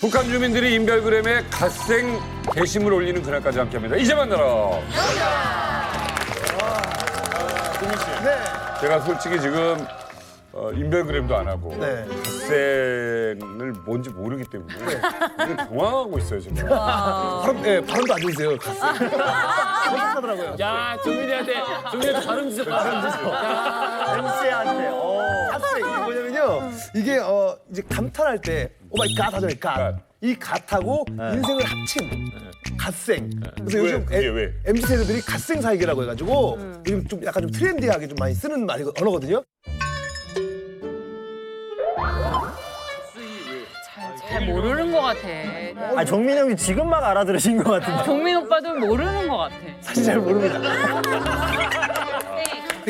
북한 주민들이 인별그램에 갓생 게시물 올리는 그날까지 함께합니다. 이제 만나러. 네. 제가 솔직히 지금 인별그램도 안 하고 네. 갓생을 뭔지 모르기 때문에 지금 당황하고 있어요 지금. 발음도 안 좋으세요. 하더라고요. 야, 정민이한테 발음 지적. MC한테. 갓생 이게 뭐냐면요. 이게 이제 감탄할 때 오마이 갓 하잖아요. 갓. 이 갓하고 인생을 합친 갓생. 그래서 왜? 요즘 그게 왜? MZ 세대들이 갓생 살기라고 해가지고 요즘 좀 약간 좀 트렌디하게 좀 많이 쓰는 언어거든요. 잘 모르는 것 같아. 아, 정민 형이 지금 막 알아들으신 것 같은데. 정민 오빠도 모르는 것 같아. 사실 잘 모릅니다.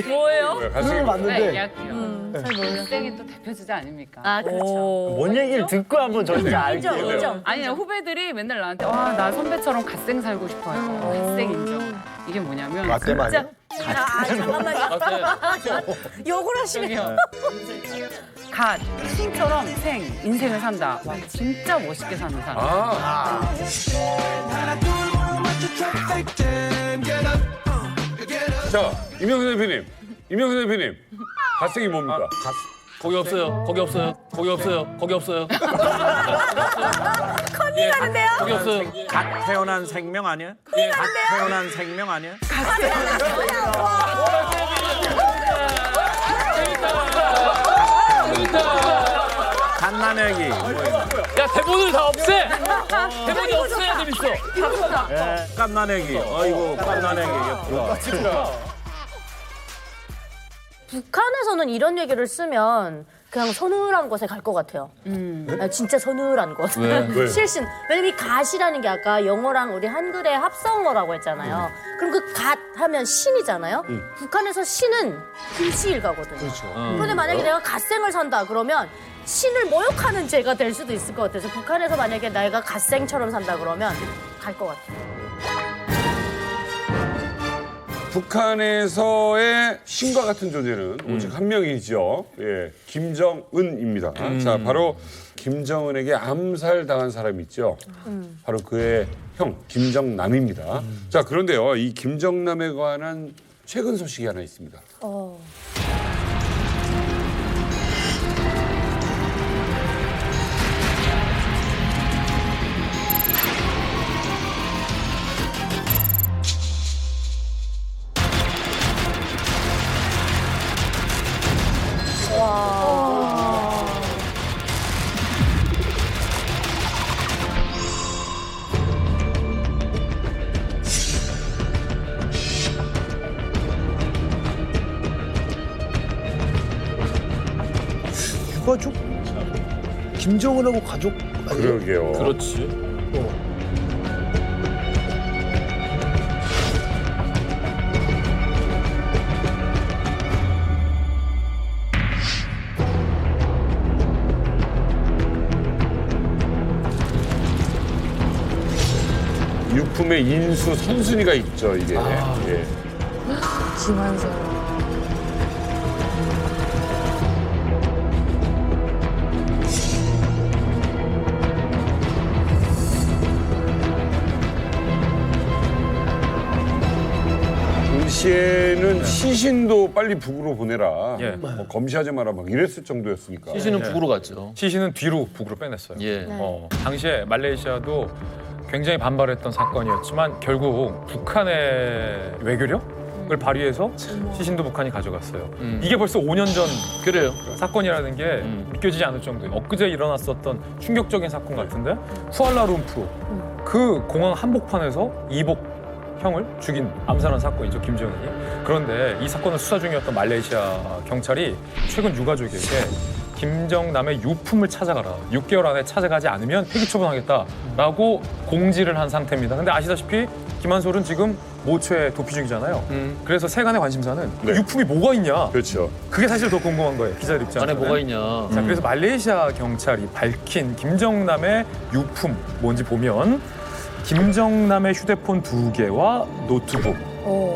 뭐예요? 왜? 그걸 갓생이 네, 맞는데 약해요. 잘 모르는 땡이 또 대표 주자 아닙니까? 아, 그렇죠. 뭔 얘기를 듣고 한번 저희가 알게요. 인정, 인정. 아니 후배들이 맨날 나한테 와 나 선배처럼 갓생 살고 싶어요. 갓생 인정. 이게 뭐냐면 맞대 말이야. 잠깐만요. 욕을 하시네. 저기요. 갓 신처럼 생 인생을 산다. 와 진짜 멋있게 사는 사람. 아, 자 임영선 대표님, 임영선 대표님, 갓생이 뭡니까? 거기 없어요. 거기 없어요. 거기 없어요. 거기 없어요. 컨닝하는데요? 거기 없어요. 갓 태어난 생명 아니야? 갓 태어난 생명 아니야? 갓난애기. 야, 대본을 다 없애. 대본이 없애야 재밌어. 갓난애기. 어이구, 갓난애기. 예쁘다. 북한에서는 이런 얘기를 쓰면 그냥 서늘한 곳에 갈 것 같아요. 아, 진짜 서늘한 곳. 왜? 실신. 왜냐면 이 갓이라는 게 아까 영어랑 우리 한글의 합성어라고 했잖아요. 그럼 그 갓 하면 신이잖아요. 북한에서 신은 불시일가거든요. 그렇죠. 그런데 만약에 내가 갓생을 산다 그러면 신을 모욕하는 죄가 될 수도 있을 것 같아서 북한에서 만약에 내가 갓생처럼 산다 그러면 갈 것 같아요. 북한에서의 신과 같은 존재는 오직 한 명이죠. 예, 김정은입니다. 자, 바로 김정은에게 암살당한 사람이 있죠. 바로 그의 형 김정남입니다. 자, 그런데요, 이 김정남에 관한 최근 소식이 하나 있습니다. 유가족? 김정은하고 가족 아니에요? 그러게요. 그렇지. 유품의 인수 선순위가 있죠, 이게. 예. 김한성. 당시에는 시신도 빨리 북으로 보내라. 예. 뭐 검시하지 마라 막 이랬을 정도였으니까. 시신은 북으로 갔죠. 시신은 뒤로 북으로 빼냈어요. 예. 당시에 말레이시아도 굉장히 반발했던 사건이었지만 결국 북한의 외교력을 발휘해서 시신도 북한이 가져갔어요. 이게 벌써 5년 전 그래요. 사건이라는 게 믿겨지지 않을 정도예요. 엊그제 일어났었던 충격적인 사건 같은데 쿠알라룸푸르 그 공항 한복판에서 이복 형을 죽인 암살한 사건이죠, 김정은이. 그런데 이 사건을 수사 중이었던 말레이시아 경찰이 최근 유가족에게 김정남의 유품을 찾아가라. 6개월 안에 찾아가지 않으면 폐기 처분하겠다라고 공지를 한 상태입니다. 근데 아시다시피 김한솔은 지금 모처에 도피 중이잖아요. 그래서 세간의 관심사는 네. 유품이 뭐가 있냐. 그렇죠. 그게 사실 더 궁금한 거예요, 기자들 입장에서. 안에 뭐가 있냐. 자, 그래서 말레이시아 경찰이 밝힌 김정남의 유품 뭔지 보면 김정남의 휴대폰 2개와 노트북.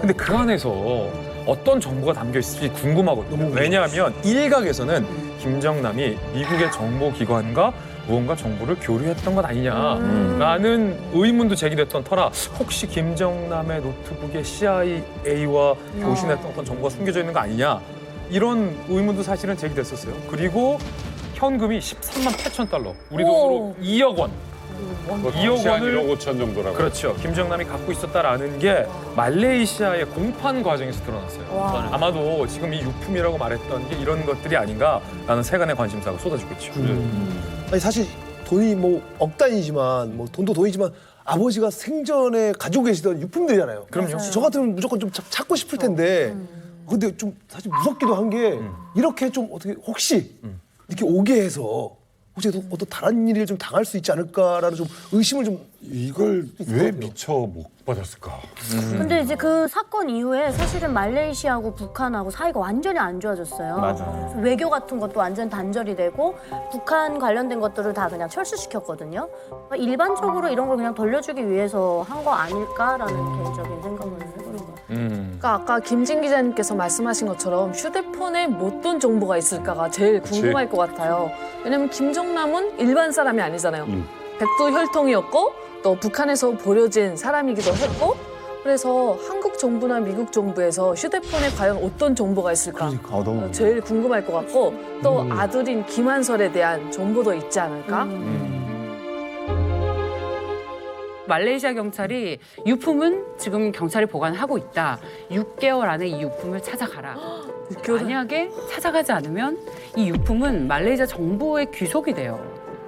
근데 그 안에서 어떤 정보가 담겨 있을지 궁금하거든요. 왜냐하면 일각에서는 김정남이 미국의 정보기관과 무언가 정보를 교류했던 것 아니냐라는 의문도 제기됐던 터라 혹시 김정남의 노트북에 CIA와 교신했던 어떤 정보가 숨겨져 있는 거 아니냐 이런 의문도 사실은 제기됐었어요. 그리고 현금이 13만 8천 달러, 우리 돈으로 2억 원. 2억 원을 1억 5천 정도라고. 그렇죠. 김정남이 갖고 있었다라는 게 말레이시아의 공판 과정에서 드러났어요. 아마도 지금 이 유품이라고 말했던 게 이런 것들이 아닌가라는 세간의 관심사가 쏟아지고 있죠. 아니 사실 돈이 뭐 억 단위지만 뭐 돈도 돈이지만 아버지가 생전에 가지고 계시던 유품들이잖아요. 그럼요. 저 같으면 무조건 좀 찾고 싶을 텐데 근데 좀 사실 무섭기도 한 게 이렇게 좀 어떻게 혹시 이렇게 오게 해서 혹시 어떤 다른 일을 좀 당할 수 있지 않을까라는 좀 의심을 좀 이걸 왜 미처 못 받았을까? 근데 이제 그 사건 이후에 사실은 말레이시아하고 북한하고 사이가 완전히 안 좋아졌어요. 맞아. 외교 같은 것도 완전 단절이 되고 북한 관련된 것들을 다 그냥 철수시켰거든요. 일반적으로 이런 걸 그냥 돌려주기 위해서 한 거 아닐까라는 개인적인 생각을 해보는 거예요. 그러니까 아까 김진 기자님께서 말씀하신 것처럼 휴대폰에 어떤 정보가 있을까가 제일 궁금할 것 같아요. 왜냐면 김정남은 일반 사람이 아니잖아요. 백두 혈통이었고 또 북한에서 버려진 사람이기도 했고 그래서 한국 정부나 미국 정부에서 휴대폰에 과연 어떤 정보가 있을까 너무 제일 궁금할 것 같고 또 아들인 김한설에 대한 정보도 있지 않을까? 말레이시아 경찰이 유품은 지금 경찰이 보관하고 있다. 6개월 안에 이 유품을 찾아가라. 만약에 찾아가지 않으면 이 유품은 말레이시아 정부의 귀속이 돼요.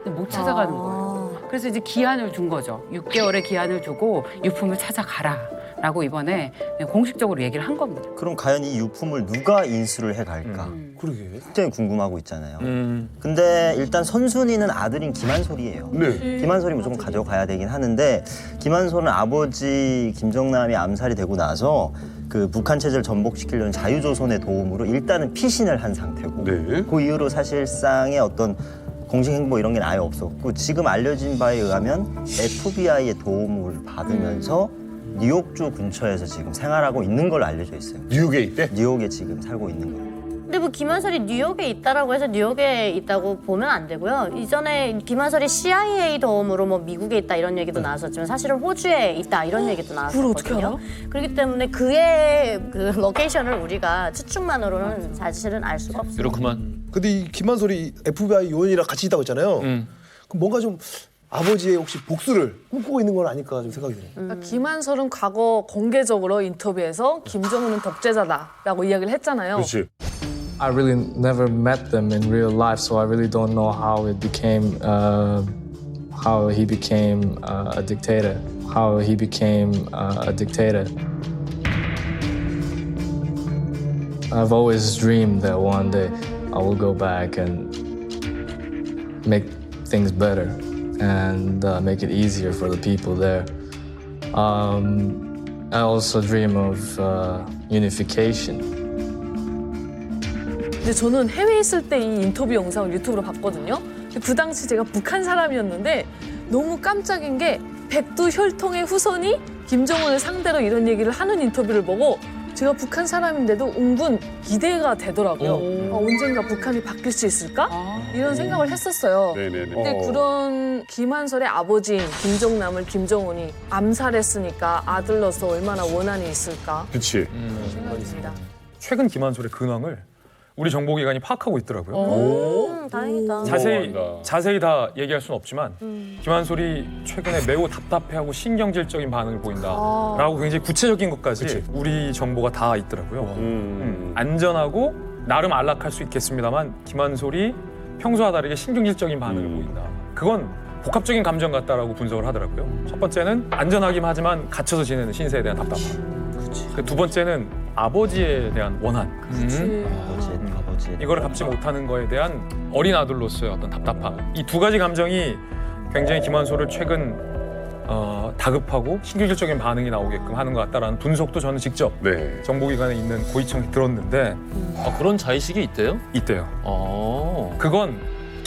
근데 못 찾아가는 거예요. 그래서 이제 기한을 준 거죠. 6개월의 기한을 두고 유품을 찾아가라라고 이번에 공식적으로 얘기를 한 겁니다. 그럼 과연 이 유품을 누가 인수를 해갈까? 그러게. 굉장히 궁금하고 있잖아요. 근데 일단 선순위는 아들인 김한솔이에요. 네. 김한솔이 무조건 가져가야 되긴 하는데 김한솔은 아버지 김정남이 암살이 되고 나서 그 북한 체제를 전복시키려는 자유조선의 도움으로 일단은 피신을 한 상태고 네. 그 이후로 사실상의 어떤 공식 행보 이런 게 아예 없었고 지금 알려진 바에 의하면 FBI의 도움을 받으면서 뉴욕주 근처에서 지금 생활하고 있는 걸로 알려져 있어요. 뉴욕에 있대? 뉴욕에 지금 살고 있는 거예요. 근데 뭐 김한설이 뉴욕에 있다라고 해서 뉴욕에 있다고 보면 안 되고요. 이전에 김한설이 CIA 도움으로 뭐 미국에 있다 이런 얘기도 나왔었지만 사실은 호주에 있다 이런 얘기도 그걸 어떻게 나왔었거든요. 알아? 그렇기 때문에 그의 그 로케이션을 우리가 추측만으로는 사실은 알 수가 없어요. 이렇구만. 근데 이 김한솔이 FBI 요원이랑 같이 있다고 했잖아요. 그럼 뭔가 좀 아버지의 혹시 복수를 꿈꾸고 있는 건 아닐까 좀 생각이 들어요. 그러니까 김한설은 과거 공개적으로 인터뷰에서 김정은은 독재자다라고 이야기를 했잖아요. 그렇지. I really never met them in real life, so I really don't know how it became, how he became a dictator. How he became a dictator. I've always dreamed that one day I will go back and make things better and make it easier for the people there. I also dream of unification. 근데 저는 해외에 있을 때 이 인터뷰 영상을 유튜브로 봤거든요. 근데 그 당시 제가 북한 사람이었는데 너무 깜짝인 게 백두 혈통의 후손이 김정은을 상대로 이런 얘기를 하는 인터뷰를 보고 제가 북한 사람인데도 은근 기대가 되더라고요. 언젠가 북한이 바뀔 수 있을까? 이런 생각을 했었어요. 네네네. 근데 그런 김한설의 아버지인 김정남을 김정은이 암살했으니까 아들로서 얼마나 원한이 있을까? 그렇지. 생각이 듭니다. 최근 김한솔의 근황을 우리 정보기관이 파악하고 있더라고요. 다행이다. 자세히 다 얘기할 수는 없지만 김한솔이 최근에 매우 답답해하고 신경질적인 반응을 보인다라고 굉장히 구체적인 것까지 우리 정보가 다 있더라고요. 안전하고 나름 안락할 수 있겠습니다만 김한솔이 평소와 다르게 신경질적인 반응을 보인다. 그건 복합적인 감정 같다라고 분석을 하더라고요. 첫 번째는 안전하긴 하지만 갇혀서 지내는 신세에 대한 답답함. 두 번째는 아버지에 대한 원한. 아버지. 이거를 갚지 못하는 거에 대한 어린 아들로서의 어떤 답답함. 이 두 가지 감정이 굉장히 김한솔을 최근 다급하고 신경질적인 반응이 나오게끔 하는 것 같다라는 분석도 저는 직접 네. 정보기관에 있는 고위층이 들었는데 아, 그런 자의식이 있대요? 있대요. 어. 그건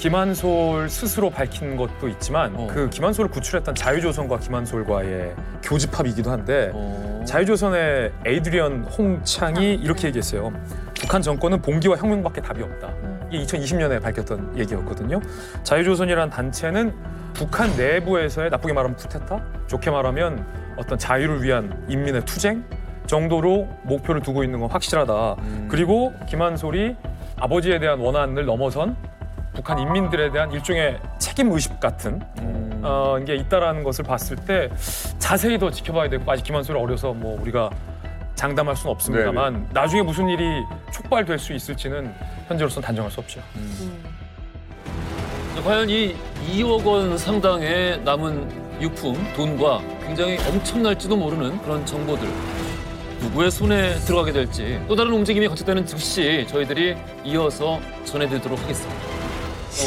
김한솔 스스로 밝힌 것도 있지만 그 김한솔을 구출했던 자유조선과 김한솔과의 교집합이기도 한데 자유조선의 에이드리언 홍창이 이렇게 얘기했어요. 북한 정권은 봉기와 혁명밖에 답이 없다. 이게 2020년에 밝혔던 얘기였거든요. 자유조선이라는 단체는 북한 내부에서의 나쁘게 말하면 쿠데타, 좋게 말하면 어떤 자유를 위한 인민의 투쟁 정도로 목표를 두고 있는 건 확실하다. 그리고 김한솔이 아버지에 대한 원한을 넘어선 북한 인민들에 대한 일종의 책임의식 같은 게 있다라는 것을 봤을 때 자세히 더 지켜봐야 되고, 아직 김한솔이 어려서 뭐 우리가 장담할 수는 없습니다만 네네. 나중에 무슨 일이 촉발될 수 있을지는 현재로서는 단정할 수 없죠. 과연 이 2억 원 상당의 남은 유품, 돈과 굉장히 엄청날지도 모르는 그런 정보들, 누구의 손에 들어가게 될지 또 다른 움직임이 거쳤다는 즉시 저희들이 이어서 전해드리도록 하겠습니다.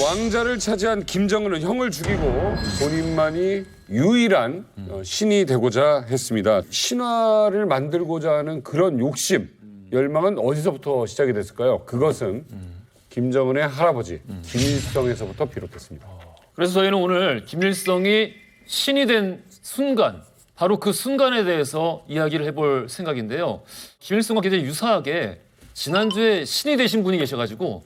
왕자를 차지한 김정은은 형을 죽이고 본인만이 유일한 신이 되고자 했습니다. 신화를 만들고자 하는 그런 욕심, 열망은 어디서부터 시작이 됐을까요? 그것은 김정은의 할아버지 김일성에서부터 비롯됐습니다. 그래서 저희는 오늘 김일성이 신이 된 순간, 바로 그 순간에 대해서 이야기를 해볼 생각인데요. 김일성과 굉장히 유사하게 지난주에 신이 되신 분이 계셔가지고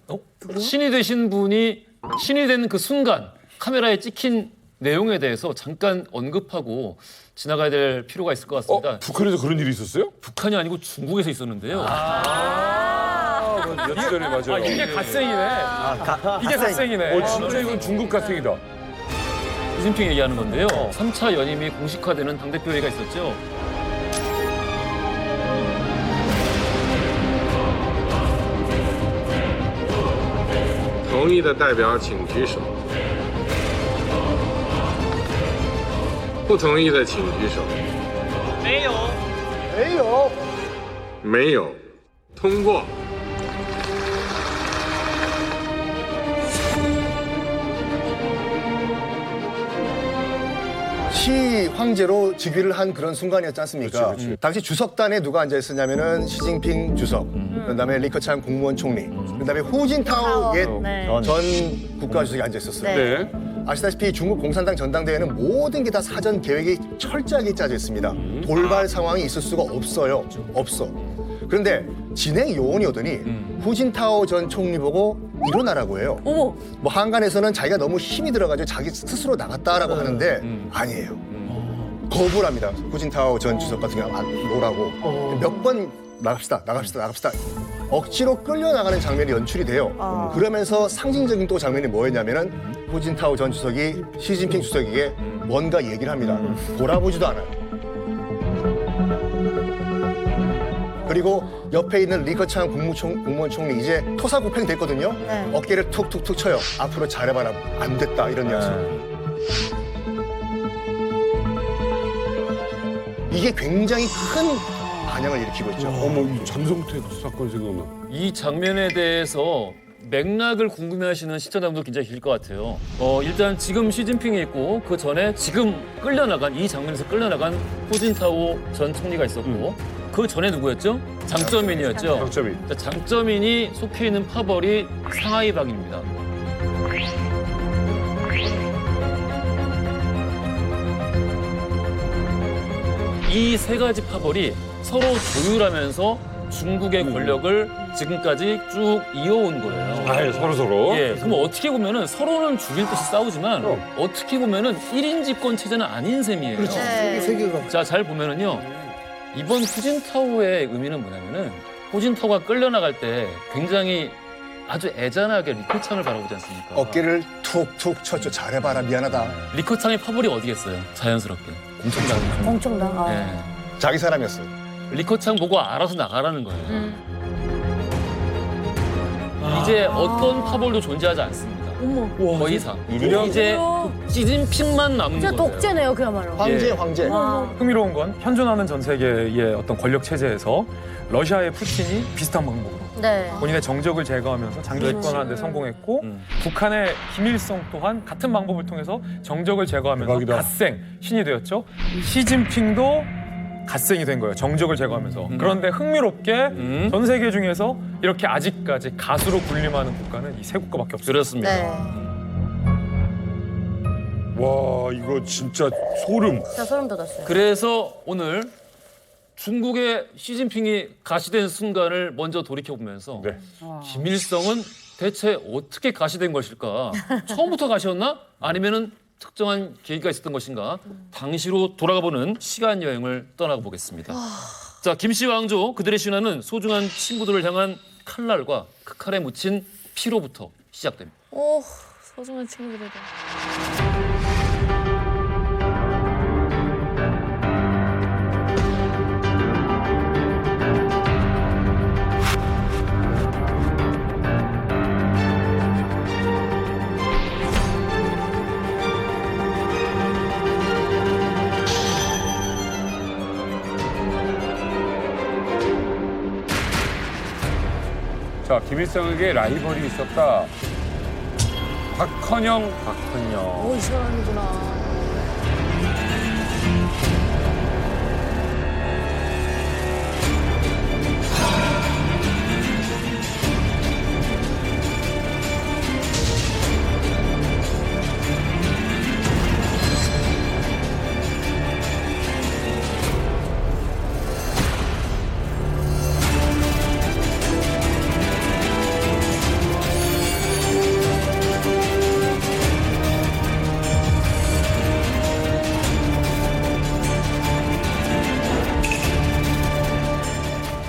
신이 되신 분이 신이 된 그 순간 카메라에 찍힌 내용에 대해서 잠깐 언급하고 지나가야 될 필요가 있을 것 같습니다. 북한에서 그런 일이 있었어요? 북한이 아니고 중국에서 있었는데요. 며칠 전에 맞아요. 이게 갓생이네. 이게 갓생이네. 진짜 이건 중국 갓생이다. 시진핑 얘기하는 건데요. 3차 연임이 공식화되는 당대표회의가 있었죠. 同意的代表请举手，不同意的请举手。没有，没有，通过。 시 황제로 즉위를 한 그런 순간이었지 않습니까? 당시 주석단에 누가 앉아 있었냐면은 시진핑 주석, 그다음에 리커창 국무원 총리, 그다음에 후진타오 옛 네. 전 국가주석이 앉아 있었어요. 네. 아시다시피 중국 공산당 전당대회는 모든 게 다 사전 계획이 철저하게 짜져 있습니다. 돌발 상황이 있을 수가 없어요. 없어. 그런데 진행 요원이 오더니 후진타오 전 총리 보고 일어나라고 해요. 어머. 뭐 한간에서는 자기가 너무 힘이 들어가지고 자기 스스로 나갔다라고 하는데 아니에요. 거부를 합니다. 후진타오 전 주석 같은 경우는 뭐라고 몇 번 나갑시다. 억지로 끌려나가는 장면이 연출이 돼요. 그러면서 상징적인 또 장면이 뭐였냐면은 후진타오 전 주석이 시진핑 주석에게 뭔가 얘기를 합니다. 돌아보지도 않아요. 그리고 옆에 있는 리커창 국무원 총리 이제 토사구팽 됐거든요. 네. 어깨를 툭툭툭 쳐요. 앞으로 잘해봐라. 안 됐다 이런 뉘앙스. 이게 굉장히 큰 반향을 일으키고 있죠. 어머, 잠성태 사건 생각나. 이 장면에 대해서 맥락을 궁금해하시는 시청자분들 굉장히 길 것 같아요. 일단 지금 시진핑이 있고 그 전에 지금 이 장면에서 끌려나간 후진타오 전 총리가 있었고 그 전에 누구였죠? 장쩌민이었죠. 장쩌민. 자, 장쩌민이 속해 있는 파벌이 상하이방입니다. 이 세 가지 파벌이 서로 조율하면서 중국의 권력을 지금까지 쭉 이어온 거예요. 아, 서로. 예, 그럼 어떻게 보면은 서로는 죽일 듯이 싸우지만 어떻게 보면은 1인 집권 체제는 아닌 셈이에요. 그렇죠. 네. 세계가 자, 잘 보면은요. 이번 후진타오의 의미는 뭐냐면은 후진타오가 끌려나갈 때 굉장히 아주 애잔하게 리커창을 바라보지 않습니까? 어깨를 툭툭 쳤죠. 잘해봐라. 미안하다. 리커창의 파벌이 어디겠어요? 자연스럽게. 공청당. 공청당. 예. 자기 사람이었어요. 리커창 보고 알아서 나가라는 거예요. 이제 어떤 파벌도 존재하지 않습니다. 어머. 더 이상. 이제 시진핑만 남은 진짜 거예요. 독재네요, 그야말로. 황제, 예. 황제. 흥미로운 건 현존하는 전 세계의 어떤 권력 체제에서 러시아의 푸틴이 비슷한 방법으로 네. 본인의 정적을 제거하면서 장기 집권하는 데 성공했고 북한의 김일성 또한 같은 방법을 통해서 정적을 제거하면서 대박이다. 갓생 신이 되었죠. 시진핑도 갓생이 된 거예요. 정적을 제거하면서. 그런데 흥미롭게 전 세계 중에서 이렇게 아직까지 가수로 군림하는 국가는 이 세 국가밖에 없어요. 그렇습니다. 네. 와 이거 진짜 소름. 진짜 소름 돋았어요. 그래서 오늘 중국의 시진핑이 가시된 순간을 먼저 돌이켜보면서 네. 김일성은 대체 어떻게 가시된 것일까? 처음부터 가시였나? 아니면은 특정한 계기가 있었던 것인가? 당시로 돌아가보는 시간 여행을 떠나보겠습니다. 자, 김씨 왕조 그들의 신화는 소중한 친구들을 향한 칼날과 그 칼에 묻힌 피로부터 시작됩니다. 오, 소중한 친구들이다. 자 김일성에게 라이벌이 있었다. 박헌영. 오, 이 사람이구나.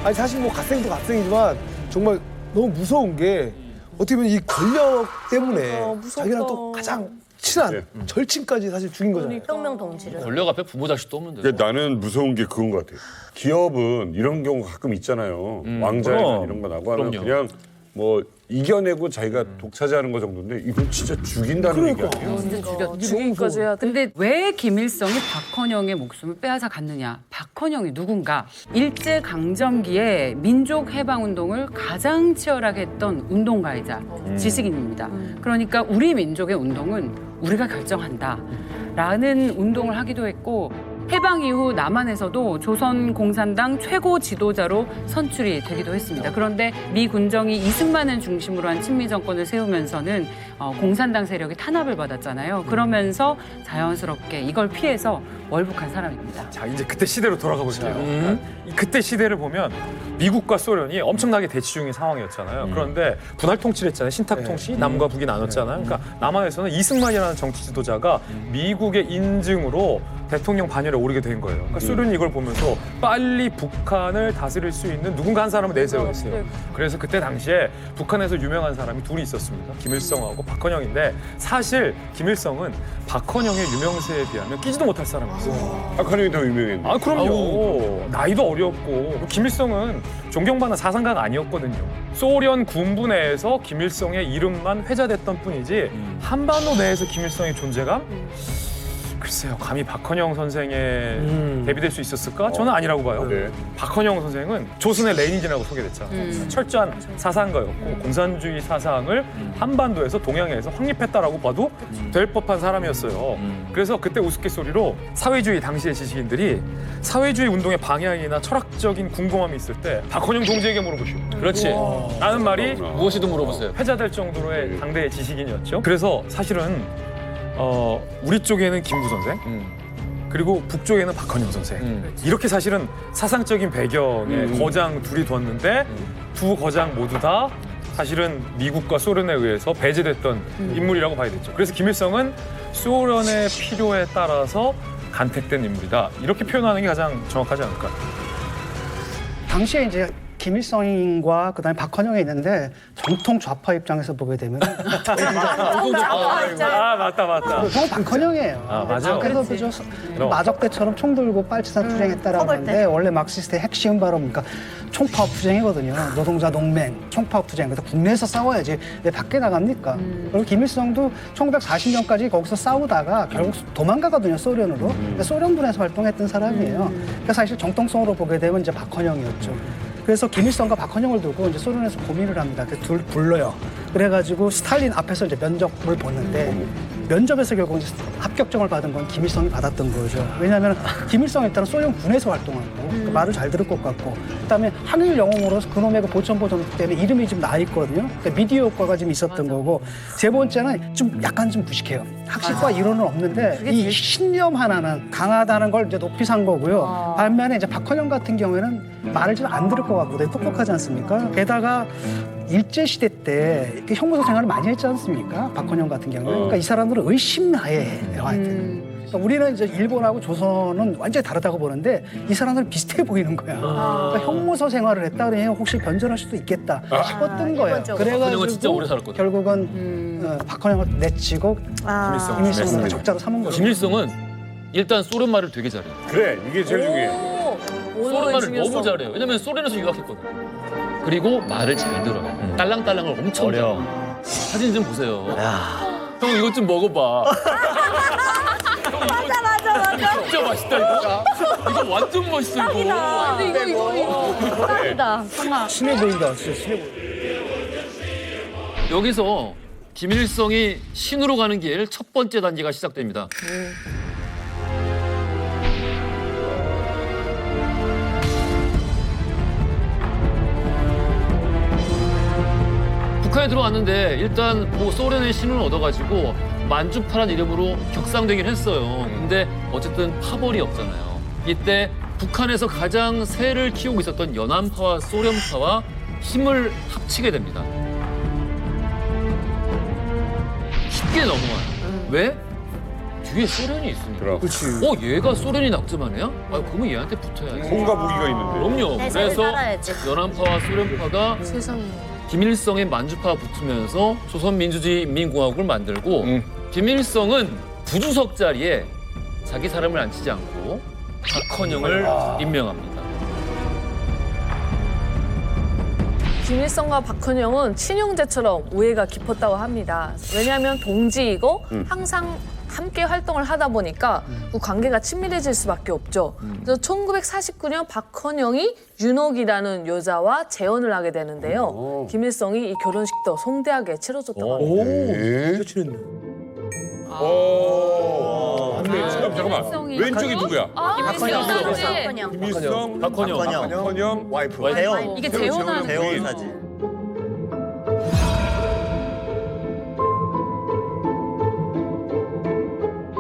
아니 사실 뭐 갓생도 갓생이지만 정말 너무 무서운 게 어떻게 보면 이 권력 때문에 무섭다. 자기랑 또 가장 친한 절친까지 사실 죽인 거잖아요. 혁명 동지를. 권력 앞에 부모 자식도 없는데. 그러니까 나는 무서운 게 그건 것 같아요. 기업은 이런 경우가 가끔 있잖아요. 왕자회담 그럼. 이런 거 나고 하면 그럼요. 그냥 뭐 이겨내고 자기가 독차지하는 거 정도인데 이건 진짜 죽인다는 얘기 아니에요? 진짜 죽였. 죽이기까지 해야 돼. 근데 왜 김일성이 박헌영의 목숨을 빼앗아 갔느냐? 박헌영이 누군가? 일제 강점기에 민족 해방 운동을 가장 치열하게 했던 운동가이자 지식인입니다. 그러니까 우리 민족의 운동은 우리가 결정한다라는 운동을 하기도 했고. 해방 이후 남한에서도 조선 공산당 최고 지도자로 선출이 되기도 했습니다. 그런데 미 군정이 이승만을 중심으로 한 친미 정권을 세우면서는 공산당 세력이 탄압을 받았잖아요. 그러면서 자연스럽게 이걸 피해서 월북한 사람입니다. 자, 이제 그때 시대로 돌아가 볼게요. 그러니까 그때 시대를 보면 미국과 소련이 엄청나게 대치 중인 상황이었잖아요. 그런데 분할 통치를 했잖아요. 신탁 통치, 남과 북이 나눴잖아요. 그러니까 남한에서는 이승만이라는 정치 지도자가 미국의 인증으로 대통령 반열에 오르게 된 거예요. 그러니까 소련이 이걸 보면서 빨리 북한을 다스릴 수 있는 누군가 한 사람을 내세웠어요. 그래서 그때 당시에 북한에서 유명한 사람이 둘이 있었습니다. 김일성하고 박헌영인데 사실 김일성은 박헌영의 유명세에 비하면 끼지도 못할 사람이었어요. 박헌영이 더 유명했는데. 아, 그럼요. 나이도 어렸고 김일성은 존경받는 사상가가 아니었거든요. 소련 군부 내에서 김일성의 이름만 회자됐던 뿐이지 한반도 내에서 김일성의 존재감? 글쎄요, 감히 박헌영 선생에 대비될 수 있었을까? 저는 아니라고 봐요. 네. 박헌영 선생은 조선의 레닌이라고 소개됐잖아요. 철저한 사상가였고 공산주의 사상을 한반도에서 동양에서 확립했다라고 봐도 될 법한 사람이었어요. 그래서 그때 우스갯소리로 사회주의 당시의 지식인들이 사회주의 운동의 방향이나 철학적인 궁금함이 있을 때 박헌영 동지에게 물어보시오. 그렇지. 라는 말이 무엇이든 물어보세요. 회자될 정도로의 당대의 지식인이었죠. 그래서 사실은 우리 쪽에는 김구 선생, 그리고 북쪽에는 박헌영 선생. 이렇게 사실은 사상적인 배경에 거장 둘이 뒀는데 두 거장 모두 다 사실은 미국과 소련에 의해서 배제됐던 인물이라고 봐야 되죠. 그래서 김일성은 소련의 필요에 따라서 간택된 인물이다. 이렇게 표현하는 게 가장 정확하지 않을까. 당시에 이제 김일성과 그다음에 박헌영이 있는데 정통 좌파 입장에서 보게 되면 아, 맞다. 형 박헌영이에요. 아, 맞아. 그래서 그저 그럼. 마적대처럼 총 들고 빨치산 투쟁했다라고 하는데 원래 막시스트의 핵심 바로 그러니까 총파업 투쟁이거든요. 노동자 동맹 총파업 투쟁. 그래서 국내에서 싸워야지 왜 밖에 나갑니까? 그리고 김일성도 1940년까지 거기서 싸우다가 결국 도망가거든요, 소련으로. 근데 소련군에서 활동했던 사람이에요. 그래서 사실 정통성으로 보게 되면 이제 박헌영이었죠. 그래서 김일성과 박헌영을 두고 이제 소련에서 고민을 합니다. 그 둘 불러요. 그래가지고 스탈린 앞에서 이제 면접을 보는데 면접에서 결국 이제 합격점을 받은 건 김일성이 받았던 거죠. 왜냐하면 김일성은 일단 소련 군에서 활동하고 그 말을 잘 들을 것 같고 그다음에 한일 영웅으로 그놈의 그 보천 때문에 이름이 좀 나 있거든요. 그러니까 미디어 효과가 좀 있었던 거고 세 번째는 좀 약간 좀 무식해요. 학식과 이론은 없는데 이 신념 하나는 강하다는 걸 이제 높이 산 거고요. 반면에 이제 박헌영 같은 경우에는 말을 좀 안 들을 것 같고 되게 똑똑하지 않습니까? 게다가 일제 시대 때 이렇게 형무소 생활을 많이 했지 않습니까? 박헌영 같은 경우는. 그러니까 이 사람들은 의심하에 하여튼. 그러니까 우리는 이제 일본하고 조선은 완전히 다르다고 보는데 이 사람들은 비슷해 보이는 거야. 그러니까 형무소 생활을 했다 그러면 혹시 변절할 수도 있겠다 싶었던 거예요. 박헌영은 진짜 오래 살았거든. 결국은 박헌영을 내치고 김일성을 적자로 삼은 거죠. 김일성은 일단 소련 말을 되게 잘해요. 그래, 이게 제일 중요해. 소련 말을 너무 잘해요. 왜냐면 소련에서 유학했거든. 그리고 말을 잘 들어요. 딸랑딸랑을 엄청 잘해요. 사진 좀 보세요. 형 이것 좀 먹어봐. 맞아. 진짜 맛있다 이거. 이거 완전 맛있어 이거. 근데 이거 짱이다. 정말. 친해 보인다. 진짜 친해 보인다. 여기서 김일성이 신으로 가는 길 첫 번째 단계가 시작됩니다. 북한에 들어왔는데 일단 뭐 소련의 신을 얻어가지고 만주파란 이름으로 격상되긴 했어요. 근데 어쨌든 파벌이 없잖아요. 이때 북한에서 가장 세를 키우고 있었던 연안파와 소련파와 힘을 합치게 됩니다. 쉽게 넘어와요. 왜? 뒤에 소련이 있으니까. 그렇지. 얘가 소련이 낙점하네요? 아, 그러면 얘한테 붙어야지. 뭔가 무기가 있는데. 그럼요. 네, 그래서 살아야지. 연안파와 소련파가 세상에. 김일성의 만주파와 붙으면서 조선민주주의 인민공화국을 만들고 김일성은 부주석 자리에 자기 사람을 앉히지 않고 박헌영을 임명합니다. 김일성과 박헌영은 친형제처럼 우애가 깊었다고 합니다. 왜냐하면 동지이고 항상 함께 활동을 하다 보니까 그 관계가 친밀해질 수밖에 없죠. 그래서 1949년 박헌영이 윤옥이라는 여자와 재혼을 하게 되는데요. 김일성이 이 결혼식도 송대하게 치러줬다고 합니다. 진짜 친했네. 잠깐만. 왼쪽이 누구야? 박헌영. 김일성, 박헌영 와이프. 재혼. 이게 재혼한 재혼 사진.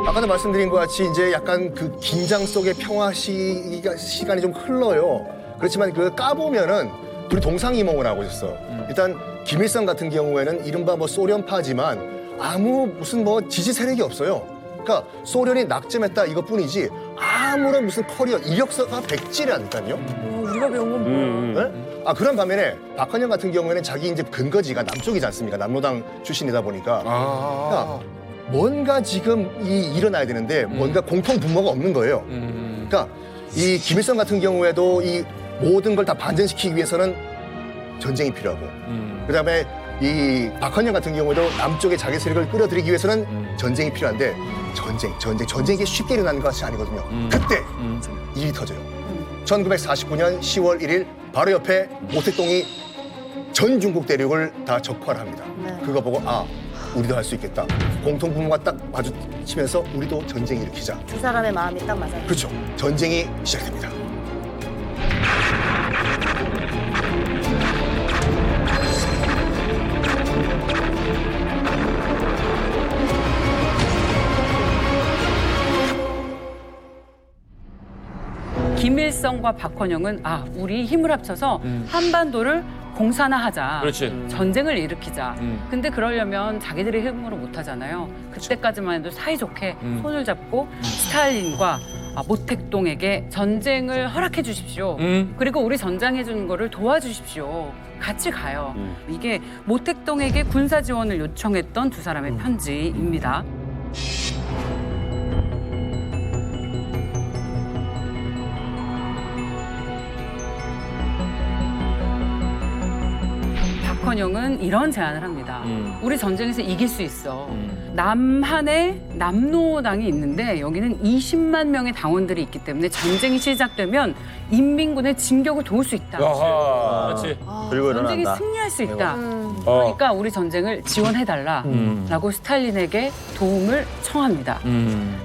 아까도 말씀드린 것 같이 이제 약간 그 긴장 속의 평화 시간이 좀 흘러요. 그렇지만 그 까보면은 둘이 동상이몽을 하고 있었어. 일단 김일성 같은 경우에는 이른바 뭐 소련파지만 아무 무슨 뭐 지지 세력이 없어요. 그러니까 소련이 낙점했다 이것뿐이지 아무런 무슨 커리어 이력서가 백지라니까요. 우리가 배운 건 뭐야? 네? 그런 반면에 박헌영 같은 경우에는 자기 이제 근거지가 남쪽이지 않습니까? 남로당 출신이다 보니까. 그러니까 뭔가 지금 일어나야 되는데 뭔가 공통 분모가 없는 거예요. 그러니까 이 김일성 같은 경우에도 이 모든 걸 다 반전시키기 위해서는 전쟁이 필요하고 그다음에 이 박헌영 같은 경우에도 남쪽에 자기 세력을 끌어들이기 위해서는 전쟁이 필요한데 전쟁이 쉽게 일어나는 것이 아니거든요. 그때 일이 터져요. 1949년 10월 1일 바로 옆에 모택동이 전 중국 대륙을 다 적화를 합니다. 그거 보고 우리도 할 수 있겠다. 공통 분모가 딱 마주치면서 우리도 전쟁 일으키자. 두 사람의 마음이 딱 맞아요. 그렇죠. 전쟁이 시작됩니다. 김일성과 박헌영은 우리 힘을 합쳐서 한반도를 공산화하자. 그렇지. 전쟁을 일으키자. 근데 그러려면 자기들의 힘으로 못하잖아요. 그때까지만 해도 사이좋게 손을 잡고 스탈린과 모택동에게 전쟁을 허락해 주십시오. 그리고 우리 전쟁해 주는 거를 도와주십시오. 같이 가요. 이게 모택동에게 군사 지원을 요청했던 두 사람의 편지입니다. 박헌영은 이런 제안을 합니다. 우리 전쟁에서 이길 수 있어. 남한에 남로당이 있는데 여기는 20만 명의 당원들이 있기 때문에 전쟁이 시작되면 인민군의 진격을 도울 수 있다. 그렇지. 그리고 전쟁이 일어난다. 승리할 수 있다. 그러니까 우리 전쟁을 지원해달라라고 스탈린에게 도움을 청합니다.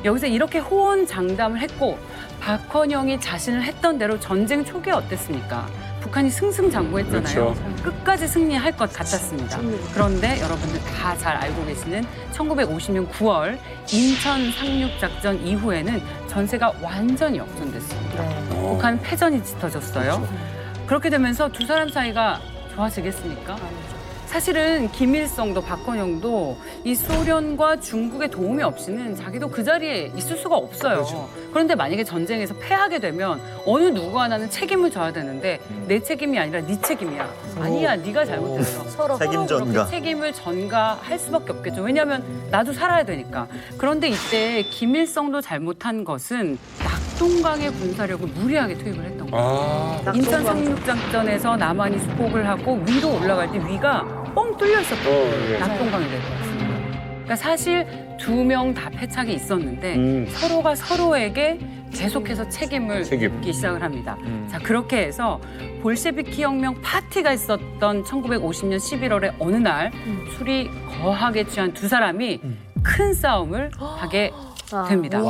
여기서 이렇게 호언장담을 했고 박헌영이 자신을 했던 대로 전쟁 초기에 어땠습니까? 북한이 승승장구했잖아요. 그렇죠. 끝까지 승리할 것 같았습니다. 그런데 여러분들 다 잘 알고 계시는 1950년 9월 인천 상륙작전 이후에는 전세가 완전히 역전됐습니다. 북한 패전이 짙어졌어요. 그렇게 되면서 두 사람 사이가 좋아지겠습니까? 사실은 김일성도 박헌영도 이 소련과 중국의 도움이 없이는 자기도 그 자리에 있을 수가 없어요. 그런데 만약에 전쟁에서 패하게 되면 어느 누구 하나는 책임을 져야 되는데 내 책임이 아니라 네 책임이야. 아니야, 네가 잘못했어. 서로 책임 그렇게 전가. 책임을 전가할 수밖에 없겠죠. 왜냐하면 나도 살아야 되니까. 그런데 이때 김일성도 잘못한 것은 낙동강의 군사력을 무리하게 투입을 했던 거예요. 인천 상륙작전에서 남한이 수복을 하고 위로 올라갈 때 위가 뻥 뚫려 있었던 거예요. 낙동강이 될 거였습니다. 그러니까 사실 두 명 다 패착이 있었는데 서로가 서로에게 계속해서 책임을 묻기 시작을 합니다. 자, 그렇게 해서 볼셰비키 혁명 파티가 있었던 1950년 11월의 어느 날 술이 거하게 취한 두 사람이 큰 싸움을 하게 됩니다.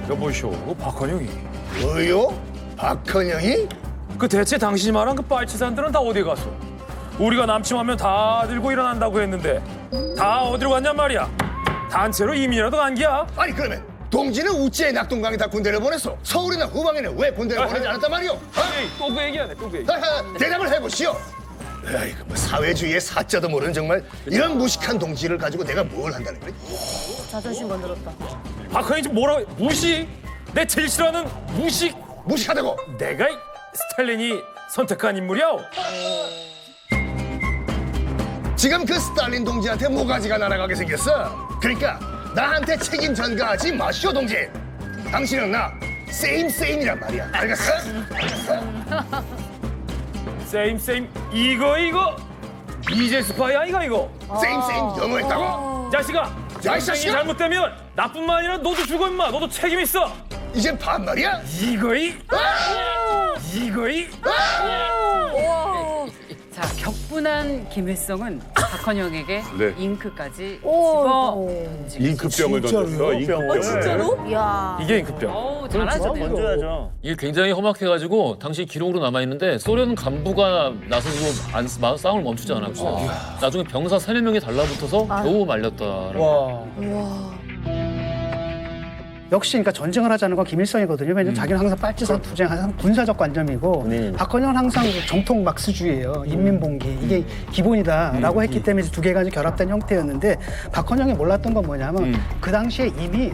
여보시오, 박헌영이. 뭐요? 박헌영이? 그 대체 당신이 말한 그 빨치산들은 다 어디 갔어? 우리가 남침하면 다 들고 일어난다고 했는데 다 어디로 갔냔 말이야? 단체로 이민이라도 간 기야? 아니 그러면 동지는 우찌에 낙동강에 다 군대를 보냈어. 서울이나 후방에는 왜 군대를 보내지 않았단 말이오? 또 그 얘기하네, 또 그 얘기. 대답을 해보시오. 아이고 뭐 사회주의의 사자도 모르는 정말 이런 무식한 동지를 가지고 내가 뭘 한다는 거야? 자존심 건드렸다. 박헌영이 지금 뭐라고? 무식? 내 제일 싫어하는 무식? 무식하다고? 내가 스탈린이 선택한 인물이야? 지금 그 스탈린 동지한테 모가지가 날아가게 생겼어. 그러니까 나한테 책임 전가하지 마시오 동지. 당신은 나 세임이란 말이야. 알겠어? 세임 이거 이제 스파이 아이가 이거? 세임 너무했다고? 자식아, 야, 이 전쟁이 자식아! 잘못되면 나뿐만 아니라 너도 죽어 임마. 너도 책임 있어. 이젠 반말이야? 이거이 자, 격분한 김일성은 박헌영에게 네. 잉크까지 오. 집어 던지고. 잉크병을 던졌어. 잉크병을. 진짜로? 이야. 이게 임급병. 잘하죠. 던져야죠. 이게 굉장히 험악해가지고 당시 기록으로 남아있는데 소련 간부가 나서서 싸움을 멈추지 않았고 나중에 병사 3-4명이 달라붙어서 겨우 말렸다라고. 역시 그러니까 전쟁을 하자는 건 김일성이거든요. 왜냐면 자기는 항상 빨치산 투쟁, 항상 군사적 관점이고 박헌영은 항상 정통 막스주의예요. 인민봉기 이게 기본이다라고 했기 때문에 두 개가 이제 결합된 형태였는데 박헌영이 몰랐던 건 뭐냐면 그 당시에 이미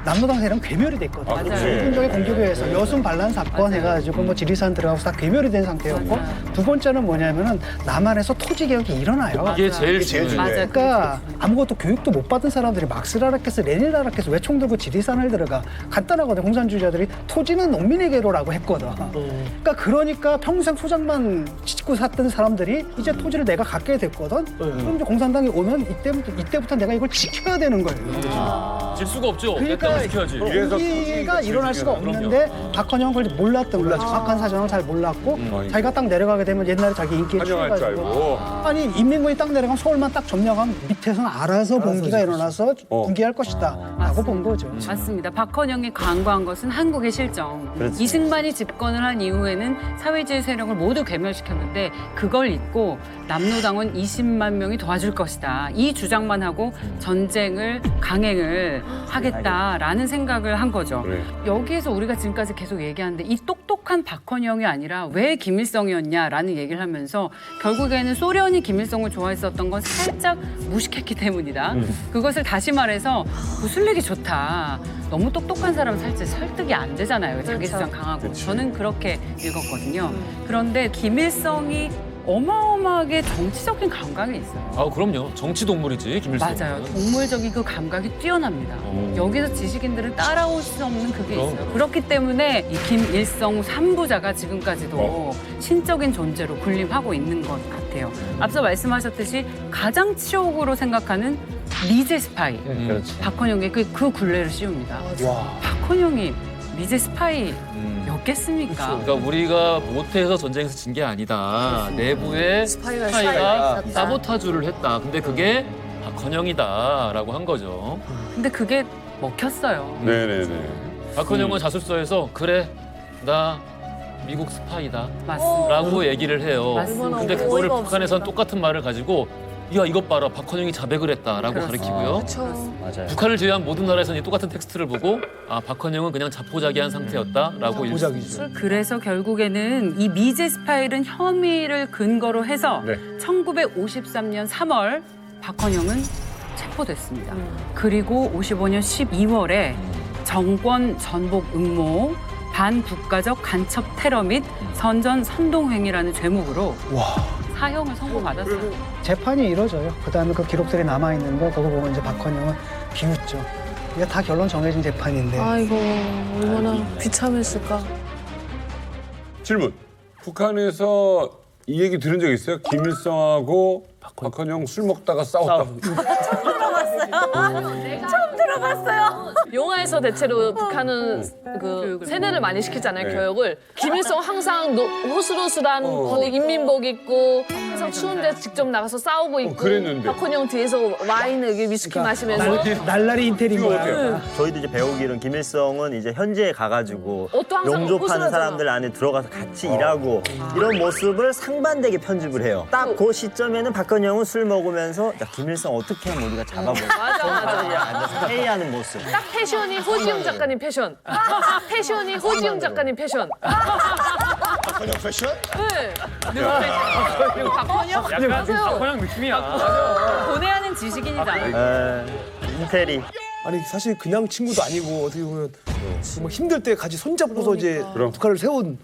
남로당 세력은 괴멸이 됐거든요. 일본적인 공격에 의해서 여순 반란 사건 해가지고 뭐 지리산 들어가서 다 괴멸이 된 상태였고 두 번째는 뭐냐면은 남한에서 토지 개혁이 일어나요. 이게 제일 중요해요. 맞아요. 그러니까 아무것도 교육도 못 받은 사람들이 막스라라케스, 레닌라라케스 왜 총 들고 지리산을 들어가? 간단하거든. 공산주의자들이 토지는 농민에게로라고 했거든. 그러니까 평생 소장만 짓고 샀던 사람들이 이제 토지를 내가 갖게 됐거든. 그럼 이제 공산당이 오면 이때부터 내가 이걸 지켜야 되는 거예요. 질 수가 없죠. 그러니까 지켜야지. 공기가 일어날 수가 없는데 박헌영은 그걸 몰랐던 거야. 정확한 사정을 잘 몰랐고 자기가 딱 내려가게 되면 옛날에 자기 인기에 환영할 줄 알고. 취해가지고 아니 인민군이 딱 내려가면 서울만 딱 점령하면 밑에서는 알아서 봉기가 일어나서 붕괴할 것이다 라고 본 거죠. 맞습니다. 박헌영이 강구한 것은 한국의 실정. 이승만이 집권을 한 이후에는 사회주의 세력을 모두 괴멸시켰는데 그걸 잊고 남로당은 20만 명이 도와줄 것이다. 이 주장만 하고 전쟁을 강행을 하겠다라는 생각을 한 거죠. 그래. 여기에서 우리가 지금까지 계속 얘기하는데 이 똑똑한 박헌영이 아니라 왜 김일성이었냐라는 얘기를 하면서 결국에는 소련이 김일성을 좋아했었던 건 살짝 무식했기 때문이다. 그것을 다시 말해서 구슬리기 좋다. 너무 똑똑한 사람은 살짝 설득이 안 되잖아요. 자기 주장 강하고. 저는 그렇게 읽었거든요. 그런데 김일성이 어마어마하게 정치적인 감각이 있어요. 아, 그럼요. 정치 동물이지, 김일성. 맞아요. 동물적인 그 감각이 뛰어납니다. 여기서 지식인들은 따라올 수 없는 그게 있어요. 그렇기 때문에 이 김일성 3부자가 지금까지도 신적인 존재로 군림하고 있는 것 같아요. 앞서 말씀하셨듯이 가장 치욕으로 생각하는 미제 스파이. 박헌영의 그 굴레를 씌웁니다. 박헌영이 미제 스파이였겠습니까? 그러니까 우리가 못해서 전쟁에서 진 게 아니다. 내부에 스파이가 있었다. 사보타주를 했다. 근데 그게 박헌영이다라고 한 거죠. 근데 그게 먹혔어요. 네네네. 박헌영은 자술서에서 그래 나 미국 스파이다 맞습니다. 라고 얘기를 해요. 맞습니다. 근데 그거를 어이가 북한에선 없습니다. 똑같은 말을 가지고 야 이것 봐라 박헌영이 자백을 했다라고 가리키고요. 맞아요. 북한을 제외한 모든 나라에서는 이 똑같은 텍스트를 보고 아 박헌영은 그냥 자포자기한 상태였다라고 보자기죠. 그래서 결국에는 이 미제 스파일은 혐의를 근거로 해서 네. 1953년 3월 박헌영은 체포됐습니다. 그리고 55년 12월에 정권 전복 음모, 반국가적 간첩 테러 및 선전 선동행위라는 죄목으로 사형을 선고받았어요. 재판이 이루어져요. 그다음에 그 기록들이 남아 있는 거 그거 보면 이제 박헌영은 비웃죠. 이게 다 결론 정해진 재판인데. 아이고 얼마나 비참했을까. 질문. 북한에서 이 얘기 들은 적 있어요? 김일성하고 박헌영 술 먹다가 싸웠다. 처음 들어봤어요. 영화에서 대체로 북한은 그 세뇌를 많이 시키잖아요, 네. 교육을. 김일성 항상 호슬호슬한 인민복 입고 항상 추운데 직접 나가서 싸우고 있고 그랬는데. 박헌영 뒤에서 와인 여기 위스키 마시면서 날라리 인텔인 이거 거야. 어때요? 저희도 이제 배우기로는 김일성은 이제 현지에 가가지고 옷도 항상 영조파는 호술하잖아. 사람들 안에 들어가서 같이 일하고 이런 모습을 상반되게 편집을 해요. 딱 그 시점에는 박헌영은 술 먹으면서 야, 김일성 어떻게 하면 우리가 잡아보자. 맞아. 앉아서 회의하는 모습. 딱 패션이 호지영 작가님 패션. 패션이 호지영 작가님 패션. 박헌영 패션? 네. 박헌영 약간 박헌영 느낌이야. 고뇌하는 지식인이다. 인테리. 아니 사실 그냥 친구도 아니고 어떻게 보면 정말 힘들 때 같이 손잡고서 이제 북한을 세운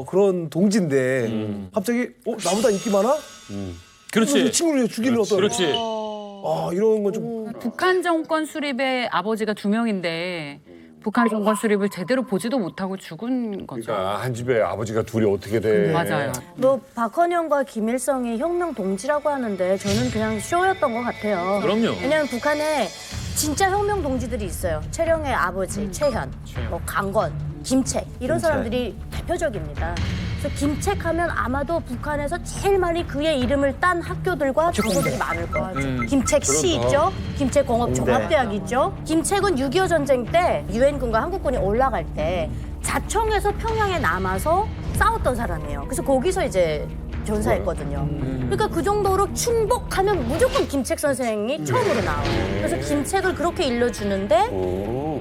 그런 동지인데 갑자기 나보다 인기 많아? 그렇지. 친구를 죽이는 어떤 그렇지. 이런 건 좀 북한 정권 수립의 아버지가 2명인데 북한 정권 수립을 제대로 보지도 못하고 죽은 거죠. 그러니까 한 집에 아버지가 둘이 어떻게 돼? 맞아요. 뭐 박헌영과 김일성이 혁명 동지라고 하는데 저는 그냥 쇼였던 것 같아요. 그럼요. 왜냐하면 북한에 진짜 혁명 동지들이 있어요. 최령의 아버지 최현, 뭐 강건, 김책 이런 사람들이 대표적입니다. 그래서 김책하면 아마도 북한에서 제일 많이 그의 이름을 딴 학교들과 장소들이 많을 거예요. 김책 시 있죠? 김책 공업 종합대학 있죠? 김책은 6.25 전쟁 때 유엔군과 한국군이 올라갈 때 자청에서 평양에 남아서 싸웠던 사람이에요. 그래서 거기서 이제 전사했거든요. 그러니까 그 정도로 충복하면 무조건 김책 선생이 처음으로 나와요. 그래서 김책을 그렇게 일러주는데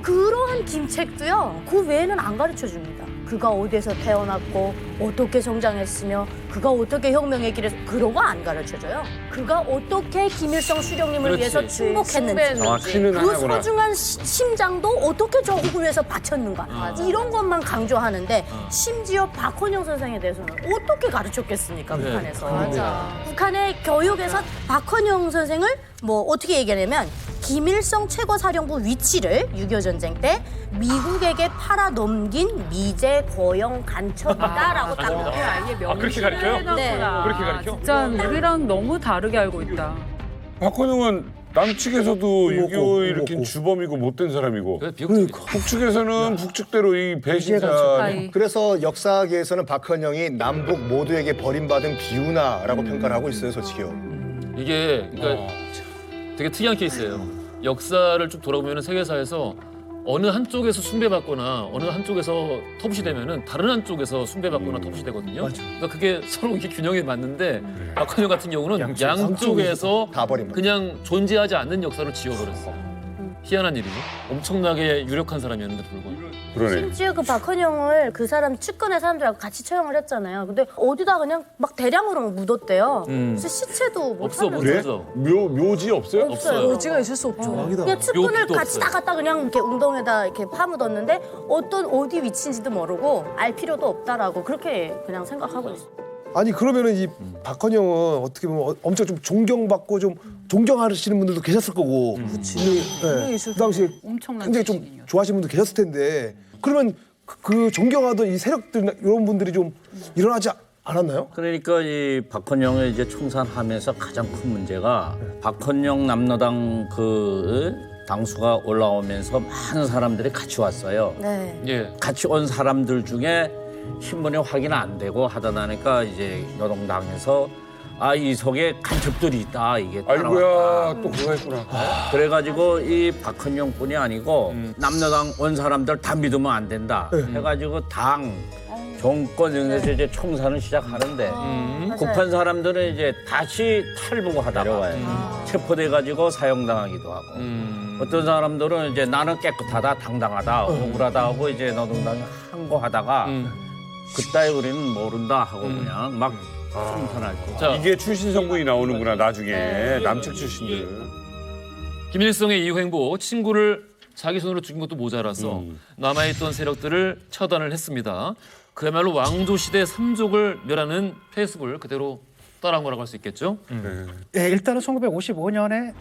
그러한 김책도요. 그 외에는 안 가르쳐줍니다. 그가 어디에서 태어났고 어떻게 성장했으며 그가 어떻게 혁명의 길에서 그런 거 안 가르쳐줘요. 그가 어떻게 김일성 수령님을 그렇지. 위해서 충복했는지 정확히는 그 하구나. 소중한 심장도 어떻게 조국을 위해서 바쳤는가 이런 것만 강조하는데 심지어 박헌영 선생에 대해서는 어떻게 가르쳤겠습니까 북한에서. 북한의 교육에서 박헌영 선생을 뭐 어떻게 얘기하냐면 김일성 최고사령부 위치를 6.25 전쟁 때 미국에게 팔아 넘긴 미제 고용 간첩이다라고 딱 아예 그렇게 가르쳐요? 네. 그렇게 가르쳐? 진짜 우리랑 너무 다르게 알고 있다. 박헌영은 남측에서도 6.25 먹고. 일으킨 주범이고 못된 사람이고 그래, 비극적이다. 북측에서는 북측대로 이 배신자. 스파이. 그래서 역사계에서는 박헌영이 남북 모두에게 버림받은 비운아라고 평가를 하고 있어요, 솔직히요. 이게 그러니까 되게 특이한 케이스예요. 역사를 쭉 돌아보면 세계사에서 어느 한쪽에서 숭배받거나 어느 한쪽에서 터부시되면은 다른 한쪽에서 숭배받거나 터부시되거든요. 그러니까 그게 서로 이렇게 균형이 맞는데 박헌영 같은 경우는 양쪽에서 다 버립니다. 그냥 존재하지 않는 역사를 지어버렸어요. 희한한 일이죠. 엄청나게 유력한 사람이었는데 불구하고. 그러네. 심지어 그 박헌영을 그 사람 측근의 사람들하고 같이 처형을 했잖아요. 근데 어디다 그냥 막 대량으로 묻었대요. 그래서 시체도 못 없어, 못 찾는 없어. 묘지 없어요? 없어요. 오지가 있을 수 없죠. 그냥 측근을 묘기도 같이 없어요. 다 갖다 그냥 이렇게 웅덩이에다 이렇게 파묻었는데 어디 위치인지도 모르고 알 필요도 없다라고 그렇게 그냥 생각하고 있어요. 아니 그러면은 이 박헌영은 어떻게 보면 엄청 좀 존경받고 좀 존경하시는 분들도 계셨을 거고. 그렇지. 그 당시에 엄청난 굉장히 좀 지식인이었죠. 좋아하시는 분도 계셨을 텐데 그러면 그 존경하던 이 세력들이나 이런 분들이 좀 일어나지 않았나요? 그러니까 이 박헌영을 이제 총살하면서 가장 큰 문제가 박헌영 남로당 그 당수가 올라오면서 많은 사람들이 같이 왔어요. 네. 예. 같이 온 사람들 중에 신분이 확인 안 되고 하다 나니까 이제 노동당에서 아, 이 속에 간첩들이 있다 이게 따라왔다. 아이고야 또 그거 했구나. 그래가지고 이 박헌영뿐이 아니고 남녀당 원 사람들 다 믿으면 안 된다 해가지고 당 정권 등에서 이제 총선을 시작하는데 급한 사람들은 이제 다시 탈북하다가 체포돼가지고 사형당하기도 하고 어떤 사람들은 이제 나는 깨끗하다 당당하다 억울하다 하고 이제 노동당이 항거하다가 그따위 우리는 모른다 하고 그냥 막 총선할 거. 자, 이게 출신 성분이 나오는구나 나중에 남측 출신들. 김일성의 이 행보, 친구를 자기 손으로 죽인 것도 모자라서 남아있던 세력들을 처단을 했습니다. 그야말로 왕조 시대 삼족을 멸하는 폐습을 그대로 따라한 거라고 할 수 있겠죠. 예, 일단은 1955년에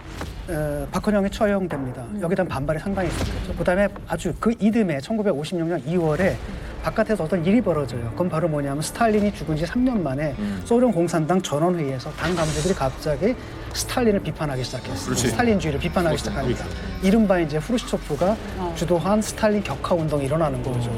박헌영이 처형됩니다. 여기에 대한 반발이 상당히 있었겠죠. 그다음에 아주 그 이듬해 1956년 2월에 바깥에서 어떤 일이 벌어져요. 그건 바로 뭐냐면 스탈린이 죽은 지 3년 만에 소련 공산당 전원회의에서 당 간부들이 갑자기 스탈린을 비판하기 시작했어요. 스탈린주의를 비판하기 시작합니다. 이른바 이제 후르시초프가 주도한 스탈린 격하 운동이 일어나는 거죠.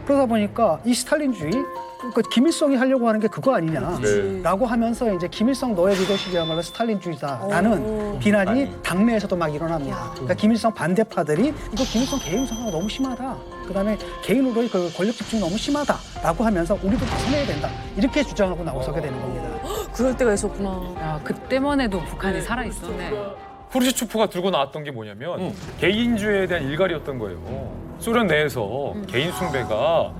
그러다 보니까 이 스탈린주의, 그러니까 김일성이 하려고 하는 게 그거 아니냐라고 하면서 이제 김일성 너의 리더십이야말로 스탈린주의다라는 비난이 당내에서도 막 일어납니다. 그러니까 김일성 반대파들이 이거 김일성 개인 우상화가 너무 심하다. 그다음에 개인으로의 그 권력 집중이 너무 심하다라고 하면서 우리도 벗어내야 된다. 이렇게 주장하고 나서게 되는 겁니다. 그럴 때가 있었구나. 야, 그때만 해도 북한이 살아있었네. 후르시초프가 들고 나왔던 게 뭐냐면 개인주의에 대한 일갈이었던 거예요. 소련 내에서 개인 숭배가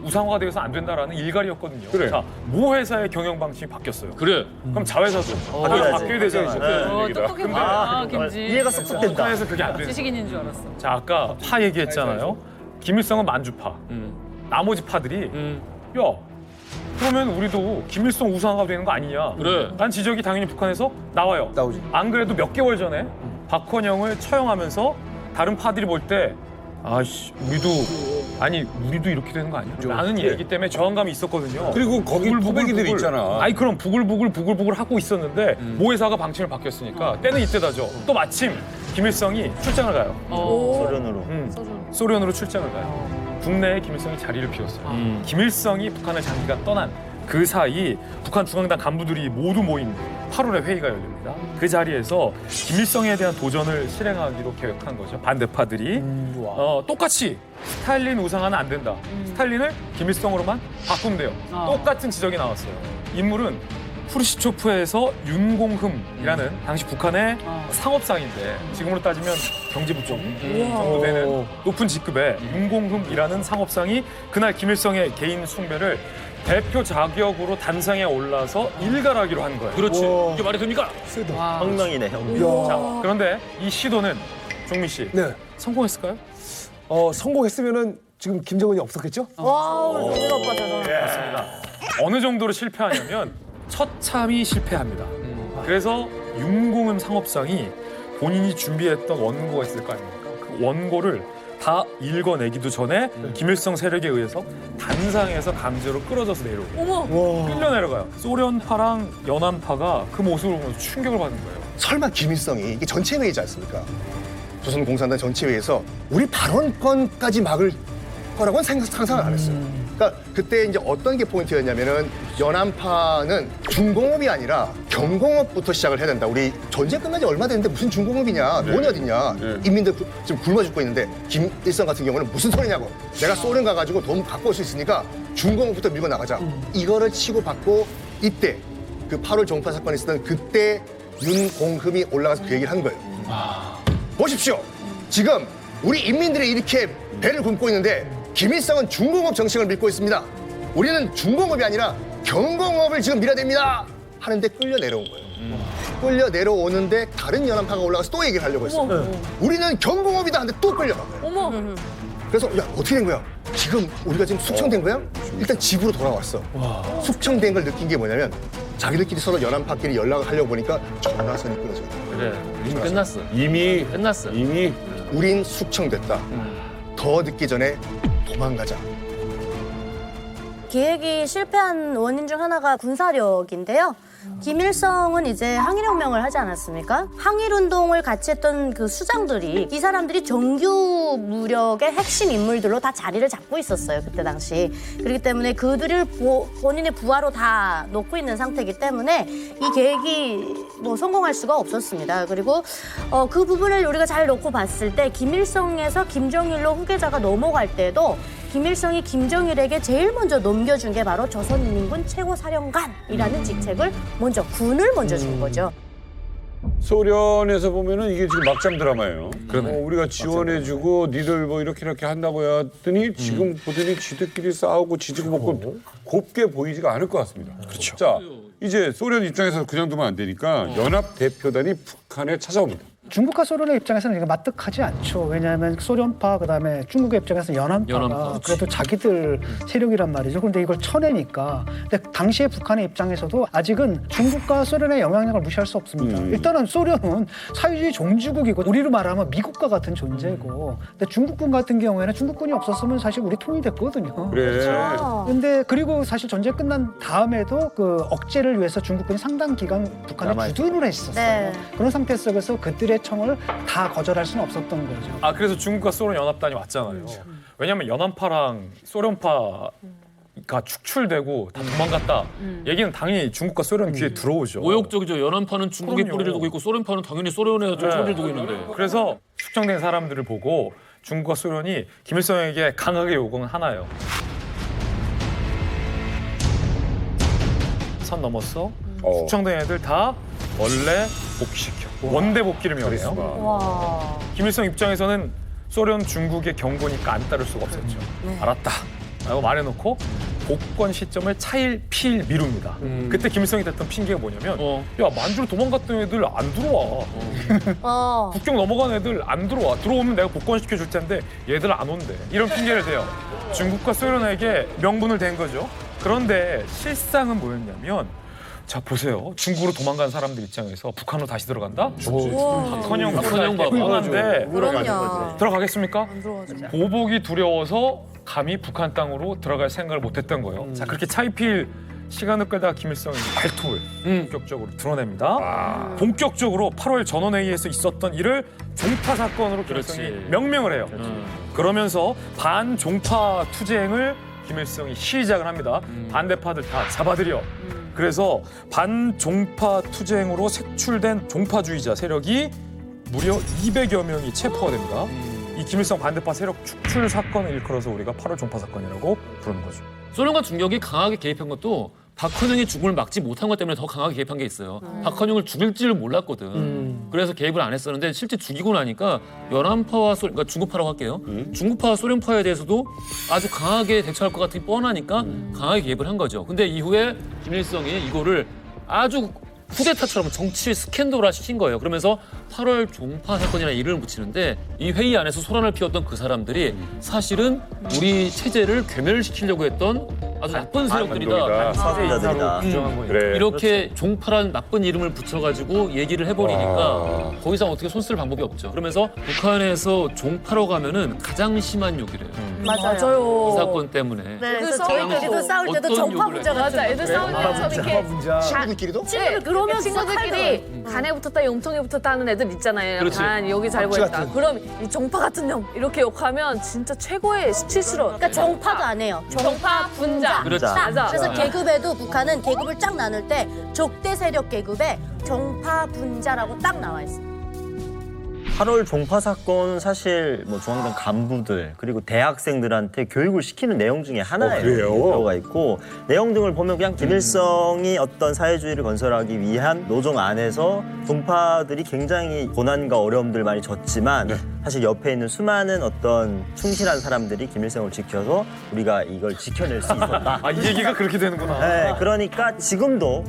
우상화가 되어서 안 된다라는 일갈이었거든요. 그래. 자, 모 회사의 경영 방식이 바뀌었어요. 그래. 그럼 자회사도 바뀌어야 되잖아요. 똑똑했다. 김지. 이해가 쏙쏙 된다. 북한에서 그게 안 돼요. 지식인인 줄 알았어. 자, 아까 파 얘기했잖아요. 김일성은 만주파. 나머지 파들이 야, 그러면 우리도 김일성 우상화가 되는 거 아니냐. 그래. 란 지적이 당연히 북한에서 나와요. 나오지. 안 그래도 몇 개월 전에 박헌영을 처형하면서 다른 파들이 볼 때 아씨 우리도 이렇게 되는 거 아니야? 라는 얘기 때문에 저항감이 있었거든요. 그리고 거기 포백이들 있잖아. 아니 그럼 부글부글 하고 있었는데 모 회사가 방침을 바뀌었으니까 때는 이때다죠. 또 마침 김일성이 출장을 가요. 소련으로. 소련으로 출장을 가요. 국내에 김일성이 자리를 비웠어요. 김일성이 북한을 장기간 떠난 그 사이 북한 중앙당 간부들이 모두 모인 8월에 회의가 열립니다. 그 자리에서 김일성에 대한 도전을 실행하기로 계획한 거죠. 반대파들이 똑같이 스탈린 우상화는 안 된다. 스탈린을 김일성으로만 바꾸면 돼요. 똑같은 지적이 나왔어요. 인물은 후르시초프에서 윤공흠이라는 당시 북한의 상업상인데 지금으로 따지면 경제부총 정도 되는 높은 직급의 윤공흠이라는 상업상이 그날 김일성의 개인 숭배를 대표 자격으로 단상에 올라서 일갈하기로 한 거예요. 그렇지. 이게 말이 됩니까? 혁명이네, 혁명. 자, 그런데 이 시도는 종민 씨 네. 성공했을까요? 성공했으면은 지금 김정은이 없었겠죠? 와, 우리 오빠 대단. 어느 정도로 실패하냐면 처참히 실패합니다. 그래서 윤공흠 상업상이 본인이 준비했던 원고가 있을 거 아닙니까? 그 원고를 다 읽어내기도 전에 김일성 세력에 의해서 단상에서 강제로 끌어져서 내려오고 끌려 내려가요. 소련파랑 연안파가 그 모습을 보면서 충격을 받는 거예요. 설마 김일성이 이게 전체 회의지 않습니까? 조선 공산당 전체 회의에서 우리 발언권까지 막을 거라고는 상상을 안 했어요. 그러니까 그때 이제 어떤 게 포인트였냐면은 연안파는 중공업이 아니라 경공업부터 시작을 해야 된다. 우리 전쟁 끝난 지 얼마 됐는데 무슨 중공업이냐, 돈이 어딨냐. 인민들 지금 굶어 죽고 있는데 김일성 같은 경우는 무슨 소리냐고. 내가 소련 가가지고 돈 갖고 올 수 있으니까 중공업부터 밀고 나가자. 이거를 치고받고 이때 그 8월 종파 사건이 있었던 그때 윤공흠이 올라가서 그 얘기를 한 거예요. 보십시오. 지금 우리 인민들이 이렇게 배를 굶고 있는데 김일성은 중공업 정책을 믿고 있습니다. 우리는 중공업이 아니라 경공업을 지금 밀어야 됩니다. 하는데 끌려 내려온 거예요. 끌려 내려오는데 다른 연합파가 올라가서 또 얘기를 하려고 했어요. 우리는 경공업이다 하는데 또 끌려간 거예요. 그래서 야 어떻게 된 거야? 지금 우리가 지금 숙청된 거야? 일단 집으로 돌아왔어. 숙청된 걸 느낀 게 뭐냐면 자기들끼리 서로 연합파끼리 연락을 하려고 보니까 전화선이 끊어져요. 그래. 이미 끝났어. 이미 끝났어. 이미 우린 숙청됐다. 더 늦기 전에 도망가자. 계획이 실패한 원인 중 하나가 군사력인데요. 김일성은 이제 항일혁명을 하지 않았습니까? 항일운동을 같이 했던 그 수장들이 이 사람들이 정규 무력의 핵심 인물들로 다 자리를 잡고 있었어요. 그때 당시. 그렇기 때문에 그들을 본인의 부하로 다 놓고 있는 상태이기 때문에 이 계획이 뭐 성공할 수가 없었습니다. 그리고 그 부분을 우리가 잘 놓고 봤을 때 김일성에서 김정일로 후계자가 넘어갈 때도 김일성이 김정일에게 제일 먼저 넘겨준 게 바로 조선인민군 최고사령관이라는 직책을 먼저 군을 먼저 준 거죠. 소련에서 보면은 이게 지금 막장 드라마예요. 그러네. 우리가 지원해주고 니들 뭐 이렇게 한다고 했더니 지금 보더니 지들끼리 싸우고 지지고 먹고 곱게 보이지가 않을 것 같습니다. 그렇죠. 자, 이제 소련 입장에서 그냥 두면 안 되니까 연합 대표단이 북한에 찾아옵니다. 중국과 소련의 입장에서는 이게 마뜩하지 않죠. 왜냐하면 소련파 그다음에 중국의 입장에서는 연안파가 그래도 자기들 세력이란 말이죠. 그런데 이걸 쳐내니까. 근데 당시에 북한의 입장에서도 아직은 중국과 소련의 영향력을 무시할 수 없습니다. 일단은 소련은 사회주의 종주국이고 우리로 말하면 미국과 같은 존재고. 근데 중국군 같은 경우에는 중국군이 없었으면 사실 우리 통일됐거든요. 그래. 근데 그리고 사실 전쟁 끝난 다음에도 그 억제를 위해서 중국군이 상당 기간 북한에 주둔을 했었어요. 네. 그런 상태 속에서 그들의 청을 다 거절할 수는 없었던 거죠. 아 그래서 중국과 소련 연합단이 왔잖아요. 왜냐하면 연안파랑 소련파가 축출되고 다 도망갔다. 얘기는 당연히 중국과 소련 귀에 들어오죠. 모욕적이죠. 연안파는 중국에 그럼요. 뿌리를 두고 있고 소련파는 당연히 소련에 뿌리를 두고 있는데. 그래서 숙정된 사람들을 보고 중국과 소련이 김일성에게 강하게 요구는 하나예요. 선 넘었어. 숙청된 애들 다 원래 복귀시켜. 원대 복귀를 명해요. 와. 김일성 입장에서는 소련, 중국의 경고니까 안 따를 수가 없었죠. 알았다. 라고 말해놓고 복권 시점을 차일, 피일 미룹니다. 그때 김일성이 됐던 핑계가 뭐냐면 야 만주로 도망갔던 애들 안 들어와. 국경 넘어간 애들 안 들어와. 들어오면 내가 복권시켜줄 텐데 얘들 안 온대. 이런 핑계를 대요. 중국과 소련에게 명분을 댄 거죠. 그런데 실상은 뭐였냐면 자 보세요. 중국으로 도망간 사람들 입장에서 북한으로 다시 들어간다? 박헌영 봐봐. 뻔한데 그럼요. 들어가겠습니까? 안 들어가죠. 보복이 두려워서 감히 북한 땅으로 들어갈 생각을 못했던 거예요. 자 그렇게 차이필 시간을 끌다가 김일성이 발톱을 본격적으로 드러냅니다. 본격적으로 8월 전원회의에서 있었던 일을 종파 사건으로 김일성이 명명을 해요. 그러면서 반종파 투쟁을 김일성이 시작을 합니다. 반대파들 다 잡아들여. 그래서 반종파 투쟁으로 색출된 종파주의자 세력이 무려 200여 명이 체포가 됩니다. 이 김일성 반대파 세력 축출 사건을 일컬어서 우리가 8월 종파 사건이라고 부르는 거죠. 소련과 중국이 강하게 개입한 것도 박헌영이 죽음을 막지 못한 것 때문에 더 강하게 개입한 게 있어요. 박헌영을 죽일 줄 몰랐거든. 그래서 개입을 안 했었는데 실제 죽이고 나니까 연안파와 그러니까 중국파라고 할게요. 중국파와 소련파에 대해서도 아주 강하게 대처할 것 같은 게 뻔하니까 강하게 개입을 한 거죠. 근데 이후에 김일성이 이거를 아주 쿠데타처럼 정치 스캔들화 시킨 거예요. 그러면서 8월 종파 사건이라는 이름을 붙이는데 이 회의 안에서 소란을 피웠던 그 사람들이 사실은 우리 체제를 괴멸시키려고 했던 아주 나쁜 세력들이다. 사상자들이다. 그래. 이렇게 종파란 나쁜 이름을 붙여가지고 얘기를 해버리니까 더 이상 어떻게 손쓸 방법이 없죠. 그러면서 북한에서 종파로 가면은 가장 심한 욕이래요. 맞아요. 이 사건 때문에. 네, 그래서 그래서 저희끼리도 싸울 때도 어떤 정파 욕을 문자 해요? 같은 맞아. 애들 싸울 때처럼 이렇게 친구들끼리도? 친구들 그러면 친구들끼리 간에 붙었다 용통에 붙었다 하는 애들 있잖아요. 그렇지. 약간 여기 잘 보였다. 그럼 이 종파 같은 놈 이렇게 욕하면 진짜 최고의 수치스러워. 그러니까 정파도 안 해요. 정파 분자. 그렇지. 맞아. 그래서 계급에도 북한은 계급을 쫙 나눌 때 적대 세력 계급에 정파 분자라고 딱 나와 있어요. 8월 종파 사건은 사실 뭐 중앙당 간부들 그리고 대학생들한테 교육을 시키는 내용 중에 하나예요. 그래요? 들어가 있고 내용 등을 보면 그냥 김일성이 어떤 사회주의를 건설하기 위한 노정 안에서 종파들이 굉장히 고난과 어려움들 많이 졌지만 사실 옆에 있는 수많은 어떤 충실한 사람들이 김일성을 지켜서 우리가 이걸 지켜낼 수 있었다. 아, 이 얘기가 그렇게 되는구나. 네, 그러니까 지금도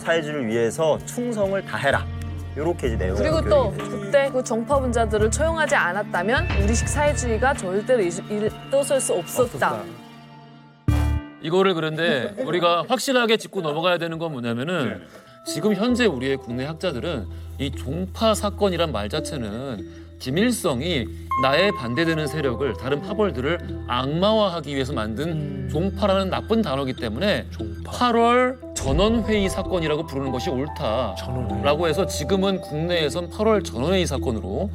사회주의를 위해서 충성을 다해라. 이렇게 이제 내용이 그리고 또 교육이 되죠. 그때 그 정파 분자들을 처형하지 않았다면 우리식 사회주의가 절대로 일어설 수 없었다. 이거를 그런데 우리가 확실하게 짚고 넘어가야 되는 건 뭐냐면은 지금 현재 우리의 국내 학자들은 이 종파 사건이란 말 자체는 김일성이 나에 반대되는 세력을 다른 파벌들을 악마화하기 위해서 만든 종파라는 나쁜 단어이기 때문에 8월 전원회의 사건이라고 부르는 것이 옳다라고 해서 지금은 국내에선 8월 전원회의 사건으로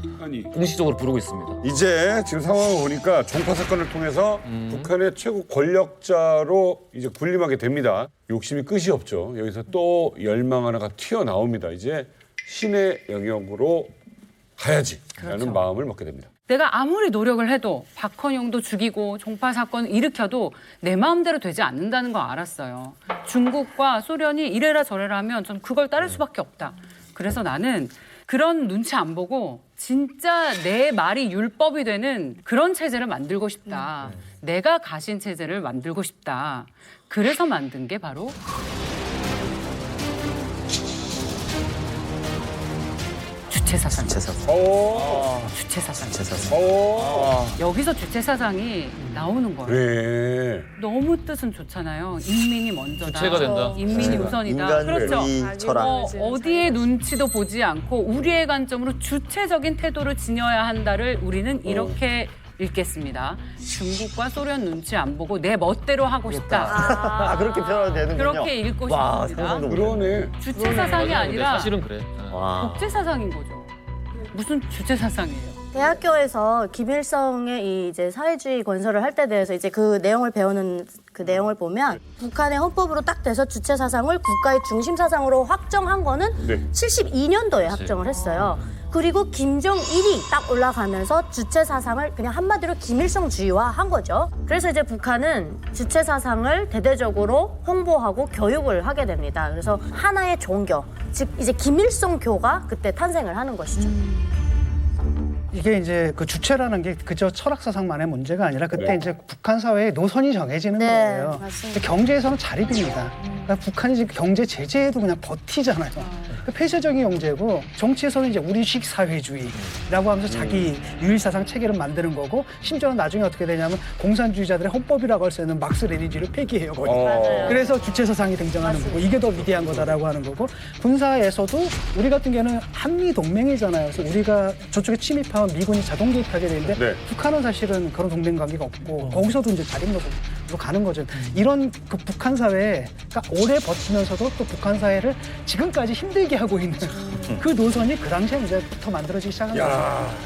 공식적으로 부르고 있습니다. 이제 지금 상황을 보니까 종파 사건을 통해서 북한의 최고 권력자로 이제 군림하게 됩니다. 욕심이 끝이 없죠. 여기서 또 열망 하나가 튀어나옵니다. 이제 신의 영역으로 가야지라는 마음을 먹게 됩니다. 내가 아무리 노력을 해도 박헌용도 죽이고 종파 사건을 일으켜도 내 마음대로 되지 않는다는 거 알았어요. 중국과 소련이 이래라 저래라 하면 전 그걸 따를 수밖에 없다. 그래서 나는 그런 눈치 안 보고 진짜 내 말이 율법이 되는 그런 체제를 만들고 싶다. 내가 가신 체제를 만들고 싶다. 그래서 만든 게 바로 주체사상. 주체사상. 여기서 주체사상이 나오는 거예요. 그래. 너무 뜻은 좋잖아요. 인민이 먼저다. 주체가 된다. 인민이 우선이다. 그렇죠. 어디에 눈치도 보지 않고 우리의 관점으로 주체적인 태도를 지녀야 한다를 우리는 이렇게 읽겠습니다. 중국과 소련 눈치 안 보고 내 멋대로 하고 싶다. 그렇게 표현해도 되는군요. 그렇게 읽고 싶습니다. 그러네. 주체 사상이 아니라 사실은 그래. 국제 사상인 거죠. 무슨 주체 사상이에요? 대학교에서 김일성의 이 이제 사회주의 건설을 할 때 대해서 이제 그 내용을 배우는 그 내용을 보면 북한의 헌법으로 딱 돼서 주체 사상을 국가의 중심 사상으로 확정한 거는 72년도에 확정을 했어요. 그리고 김정일이 딱 올라가면서 주체 사상을 그냥 한마디로 김일성주의화 한 거죠. 그래서 이제 북한은 주체 사상을 대대적으로 홍보하고 교육을 하게 됩니다. 그래서 하나의 종교, 즉 이제 김일성교가 그때 탄생을 하는 것이죠. 이게 이제 그 주체라는 게 그저 철학 사상만의 문제가 아니라 그때 이제 북한 사회의 노선이 정해지는 거예요. 맞습니다. 경제에서는 자립입니다. 그러니까 북한이 지금 경제 제재에도 그냥 버티잖아요. 폐쇄적인 경제고 정치에서는 이제 우리식 사회주의라고 하면서 자기 유일사상 체계를 만드는 거고 심지어는 나중에 어떻게 되냐면 공산주의자들의 헌법이라고 할 수 있는 막스 레닌주의를 폐기해요. 거의. 그래서 주체사상이 등장하는 거고 이게 더 위대한 거다라고 하는 거고 군사에서도 우리 같은 경우는 한미 동맹이잖아요. 그래서 우리가 저쪽에 침입하면 미군이 자동 개입하게 되는데 북한은 사실은 그런 동맹 관계가 없고 거기서도 이제 자립으로 가는 거죠. 이런 그 북한 사회가 오래 버티면서도 또 북한 사회를 지금까지 힘들게 하고 있는 그 노선이 그 당시에 이제부터 만들어지기 시작한 거죠.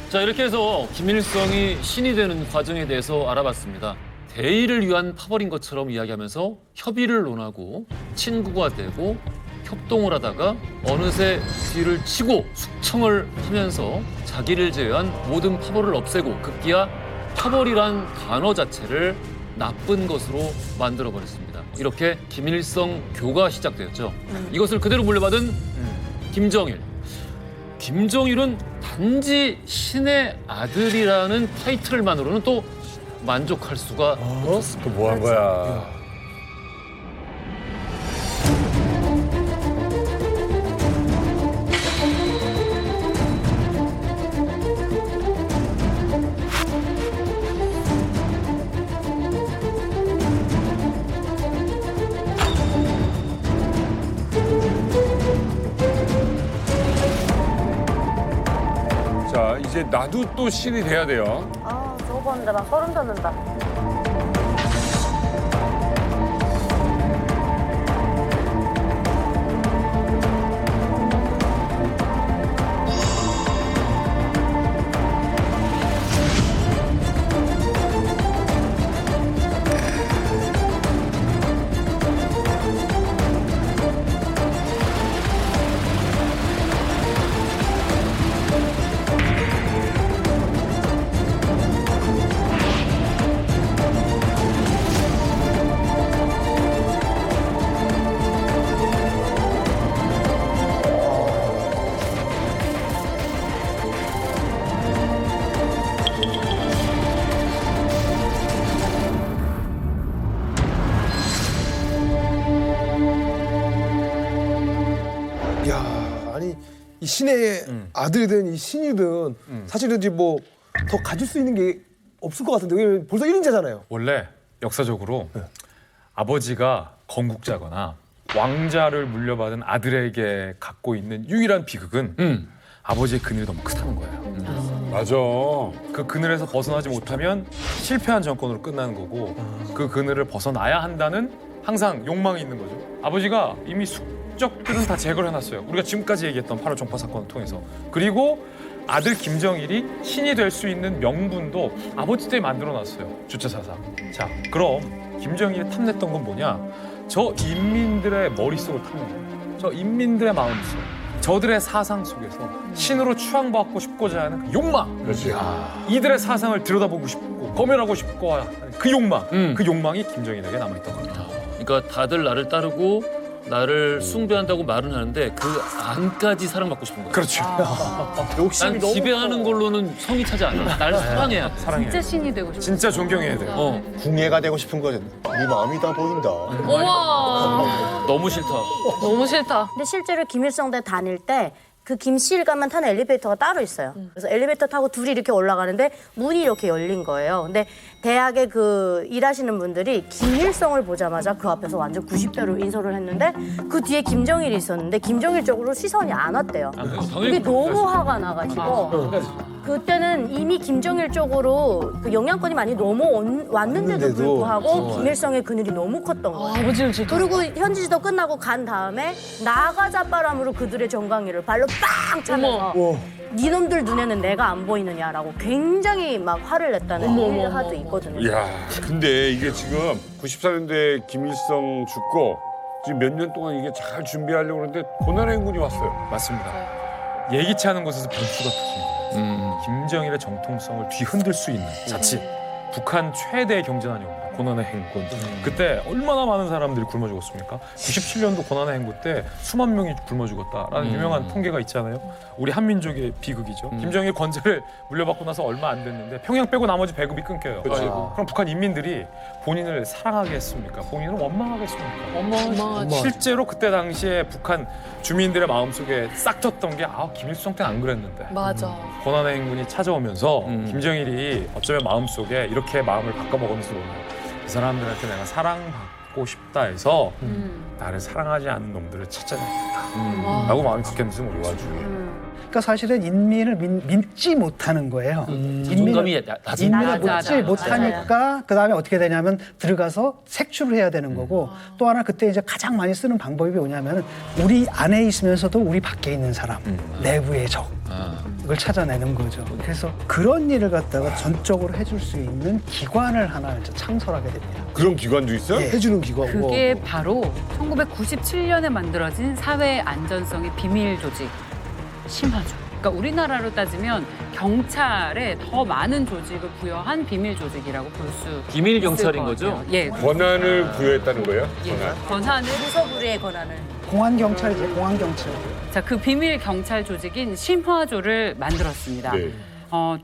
자, 이렇게 해서 김일성이 신이 되는 과정에 대해서 알아봤습니다. 대의를 위한 파벌인 것처럼 이야기하면서 협의를 논하고 친구가 되고 협동을 하다가 어느새 뒤를 치고 숙청을 하면서 자기를 제외한 모든 파벌을 없애고 급기야 파벌이란 단어 자체를 나쁜 것으로 만들어버렸습니다. 이렇게 김일성 교가 시작되었죠. 이것을 그대로 물려받은 김정일. 김정일은 단지 신의 아들이라는 타이틀만으로는 또 만족할 수가 없었습니다. 또 뭐 한 거야? 자, 이제 나도 또 신이 돼야 돼요. 아, 저거 봤는데 막 소름 돋는다. 이 신의 아들이든 이 신이든 사실은 이제 뭐 더 가질 수 있는 게 없을 것 같은데 왜냐면 벌써 1인자잖아요. 원래 역사적으로 아버지가 건국자거나 왕자를 물려받은 아들에게 갖고 있는 유일한 비극은 아버지의 근육이 너무 크다는 거예요. 맞아. 그 그늘에서 벗어나지 못하면 실패한 정권으로 끝나는 거고 그 그늘을 벗어나야 한다는 항상 욕망이 있는 거죠. 아버지가 이미 숙적들은 다 제거를 해놨어요. 우리가 지금까지 얘기했던 8.5 총파 사건을 통해서. 그리고 아들 김정일이 신이 될 수 있는 명분도 아버지 때문에 만들어놨어요. 주체사상. 자, 그럼 김정일이 탐냈던 건 뭐냐? 저 인민들의 머릿속을 탐낸 거예요. 저 인민들의 마음속. 저들의 사상 속에서 신으로 추앙받고 싶고자 하는 그 욕망. 그렇지. 이들의 사상을 들여다보고 싶고 검열하고 싶고 하는 그 욕망. 그 욕망이 김정일에게 남아있던 겁니다. 그러니까 다들 나를 따르고 나를 숭배한다고 말은 하는데 그 안까지 사랑받고 싶은 거야. 그렇죠. 난 지배하는 걸로는 성이 차지 않아. 날 사랑해야 돼. 사랑해요. 진짜 신이 되고 싶어. 진짜 존경해야 돼요. 궁예가 되고 싶은 거는 네 마음이 다 보인다. 우와. 너무 싫다. 너무 싫다. 근데 실제로 김일성대 다닐 때 그 김씨일가만 타는 엘리베이터가 따로 있어요. 그래서 엘리베이터 타고 둘이 이렇게 올라가는데 문이 이렇게 열린 거예요. 근데 대학에 그 일하시는 분들이 김일성을 보자마자 그 앞에서 완전 90도로 인솔을 했는데 그 뒤에 김정일이 있었는데 김정일 쪽으로 시선이 안 왔대요. 그게 너무 화가 나가지고 그때는 이미 김정일 쪽으로 그 영향권이 많이 넘어왔는데도 불구하고 김일성의 그늘이 너무 컸던 거예요. 아버지를 지켜. 그리고 현지지도 끝나고 간 다음에 나가자 바람으로 그들의 정강이를 발로 빵 차면서 니놈들 눈에는 내가 안 보이느냐라고 굉장히 막 화를 냈다는 일화도 있거든요. 이야, 근데 이게 지금 94년도에 김일성 죽고 지금 몇 년 동안 이게 잘 준비하려고 그러는데 고난의 행군이 왔어요. 맞습니다. 예기치 않은 곳에서 변수가 터집니다. 김정일의 정통성을 뒤흔들 수 있는 자칫 북한 최대의 경제난이옵니다. 고난의 행군. 그때 얼마나 많은 사람들이 굶어 죽었습니까? 97년도 고난의 행군 때 수만 명이 굶어 죽었다라는 유명한 통계가 있잖아요. 우리 한민족의 비극이죠. 김정일 권세를 물려받고 나서 얼마 안 됐는데 평양 빼고 나머지 배급이 끊겨요. 그럼 북한 인민들이 본인을 사랑하게 했습니까? 본인을 원망하게 했습니까? 원망하지. 실제로 그때 당시에 북한 주민들의 마음속에 싹 텄던 게 김일성 때는 안 그랬는데 맞아. 고난의 행군이 찾아오면서 김정일이 어쩌면 마음속에 이렇게 마음을 바꿔먹으면서 이 사람들한테 내가 사랑받고 싶다 해서 나를 사랑하지 않는 놈들을 찾아내겠다 라고 마음이 굳겠는지 모르겠어요. 그러니까 사실은 인민을 믿지 못하는 거예요. 자존감이 낮은 인민을 맞아, 믿지 맞아. 못하니까 그다음에 어떻게 되냐면 들어가서 색출을 해야 되는 거고 또 하나 그때 이제 가장 많이 쓰는 방법이 뭐냐면 우리 안에 있으면서도 우리 밖에 있는 사람, 내부의 적. 이걸 찾아내는 거죠. 그래서 그런 일을 갖다가 전적으로 해줄 수 있는 기관을 하나 이제 창설하게 됩니다. 그런 기관도 있어요? 예, 해주는 기관. 그게 바로 1997년에 만들어진 사회 안전성의 비밀 조직 심화조. 그러니까 우리나라로 따지면 경찰에 더 많은 조직을 부여한 비밀 조직이라고 볼 수 비밀 있을 경찰인 것 거죠? 같아요. 예. 권한을 부여했다는 거예요? 권한을 무서부리의 권한을. 공안 경찰이죠, 공안 경찰. 자, 그 비밀 경찰 조직인 심화조를 만들었습니다. 네.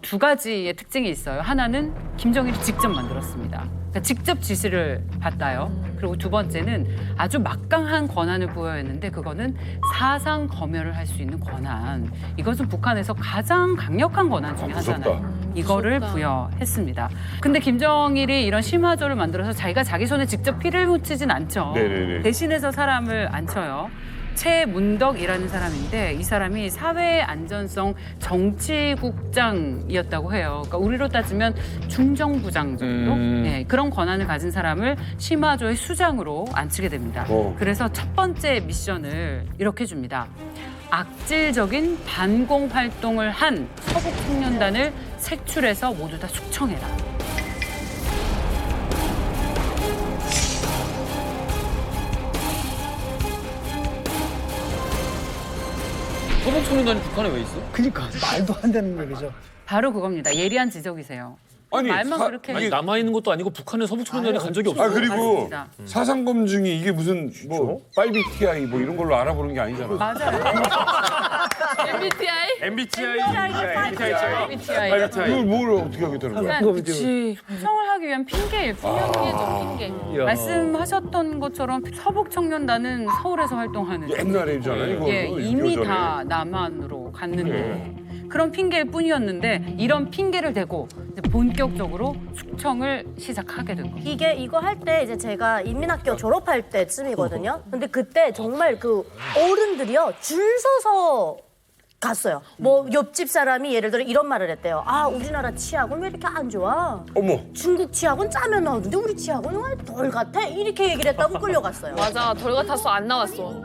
두 가지의 특징이 있어요. 하나는 김정일이 직접 만들었습니다. 그러니까 직접 지시를 받아요. 그리고 두 번째는 아주 막강한 권한을 부여했는데 그거는 사상 검열을 할 수 있는 권한. 이것은 북한에서 가장 강력한 권한 중에 하나잖아요. 이거를 부여했습니다. 근데 김정일이 이런 심화조를 만들어서 자기가 자기 손에 직접 피를 묻히진 않죠. 네네네. 대신해서 사람을 앉혀요. 최문덕이라는 사람인데 이 사람이 사회안전성 정치국장이었다고 해요. 그러니까 우리로 따지면 중정부장 정도? 네, 그런 권한을 가진 사람을 심화조의 수장으로 앉히게 됩니다. 그래서 첫 번째 미션을 이렇게 줍니다. 악질적인 반공 활동을 한 서북 청년단을 색출해서 모두 다 숙청해라. 서북청년단이 북한에 왜 있어? 그러니까 말도 안 되는 얘기죠. 바로 그겁니다. 예리한 지적이세요. 아니, 말만 그렇게 아니 남아 있는 것도 아니고 북한에 서북청년단이 간 적이 없어요. 그리고 맞습니다. 사상 검증이 이게 무슨 뭐 빨비TI 뭐 이런 걸로 알아보는 게 아니잖아. 맞아요. MBTI? MBTI. 이걸 뭘 어떻게 하게 되는 거야? 그치. 수정을 하기 위한 핑계일 뿐이에요. 핑계. 말씀하셨던 것처럼 서북청년단은 서울에서 활동하는 옛날이잖아요. 이거 예, 이미 이전에. 다 남한으로 갔는데 그런 핑계일 뿐이었는데 이런 핑계를 대고 이제 본격적으로 숙청을 시작하게 된 거예요. 이거 할 때 이제 제가 인민학교 졸업할 때쯤이거든요. 근데 그때 정말 그 어른들이요 줄 서서 갔어요. 뭐 옆집 사람이 예를 들어 이런 말을 했대요. 아, 우리나라 치약은 왜 이렇게 안 좋아? 어머. 중국 치약은 짜면 나오는데 우리 치약은 왜 덜 같아? 이렇게 얘기를 했다고 끌려갔어요. 맞아, 덜 같았어. 안 나왔어.